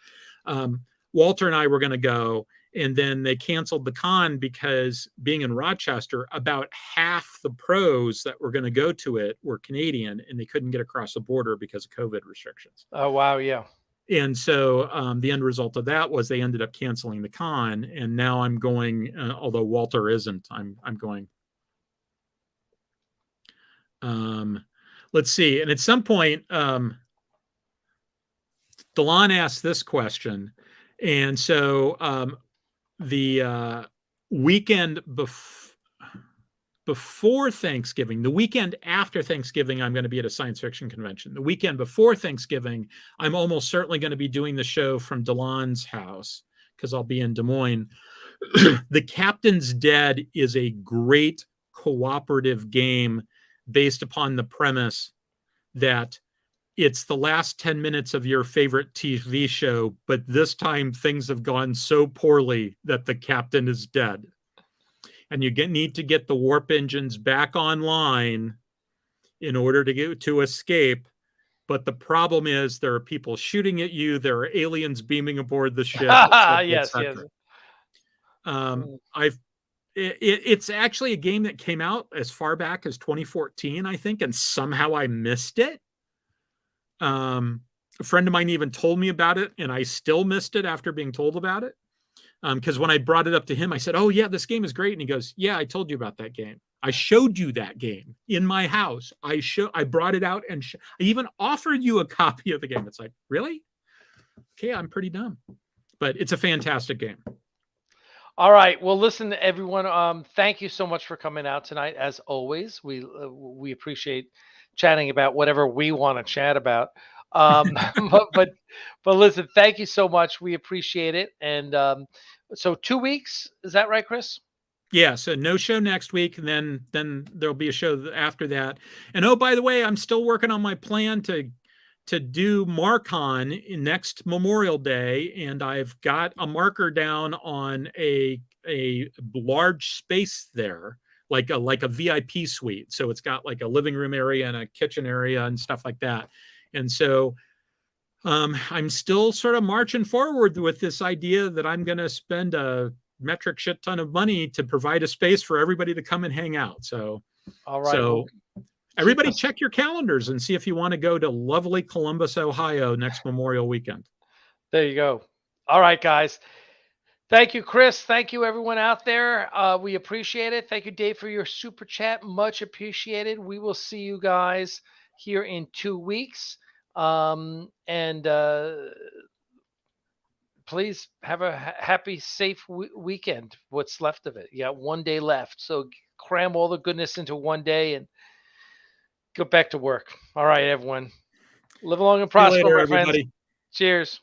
Walter and I were going to go, and then they canceled the con because being in Rochester, about half the pros that were going to go to it were Canadian, and they couldn't get across the border because of COVID restrictions. Oh, wow. Yeah. And so the end result of that was they ended up canceling the con, and now I'm going. Although Walter isn't, I'm going. Let's see. And at some point, Delon asked this question, and so the weekend before Thanksgiving, the weekend after Thanksgiving, I'm going to be at a science fiction convention. The weekend before Thanksgiving, I'm almost certainly going to be doing the show from Delon's house because I'll be in Des Moines. The Captain's Dead is a great cooperative game based upon the premise that it's the last 10 minutes of your favorite TV show, but this time things have gone so poorly that the captain is dead. And you need to get the warp engines back online in order to escape. But the problem is there are people shooting at you. There are aliens beaming aboard the ship. Yes, yes. It's actually a game that came out as far back as 2014, I think, and somehow I missed it. A friend of mine even told me about it, and I still missed it after being told about it. Because when I brought it up to him, I said, "Oh yeah, this game is great," and he goes, "Yeah, I told you about that game. I showed you that game in my house. I brought it out and I even offered you a copy of the game." It's like, really? Okay, I'm pretty dumb, but it's a fantastic game. All right. Well, listen, everyone. Thank you so much for coming out tonight. As always, we appreciate chatting about whatever we want to chat about. But listen, thank you so much. We appreciate it. And so 2 weeks, is that right, Chris? Yeah, so no show next week, and then there'll be a show after that. And oh, by the way, I'm still working on my plan to do Marcon next Memorial Day, and I've got a marker down on a large space there, like a VIP suite. So it's got like a living room area and a kitchen area and stuff like that. And so I'm still sort of marching forward with this idea that I'm going to spend a metric shit ton of money to provide a space for everybody to come and hang out. So, all right. So everybody check your calendars and see if you want to go to lovely Columbus, Ohio next Memorial Weekend. There you go. All right, guys. Thank you, Chris. Thank you, everyone out there. We appreciate it. Thank you, Dave, for your super chat. Much appreciated. We will see you guys here in 2 weeks. Please have a happy, safe weekend. What's left of it. You got 1 day left. So cram all the goodness into 1 day and go back to work. All right, everyone. Live long and prosper, my friends. Cheers.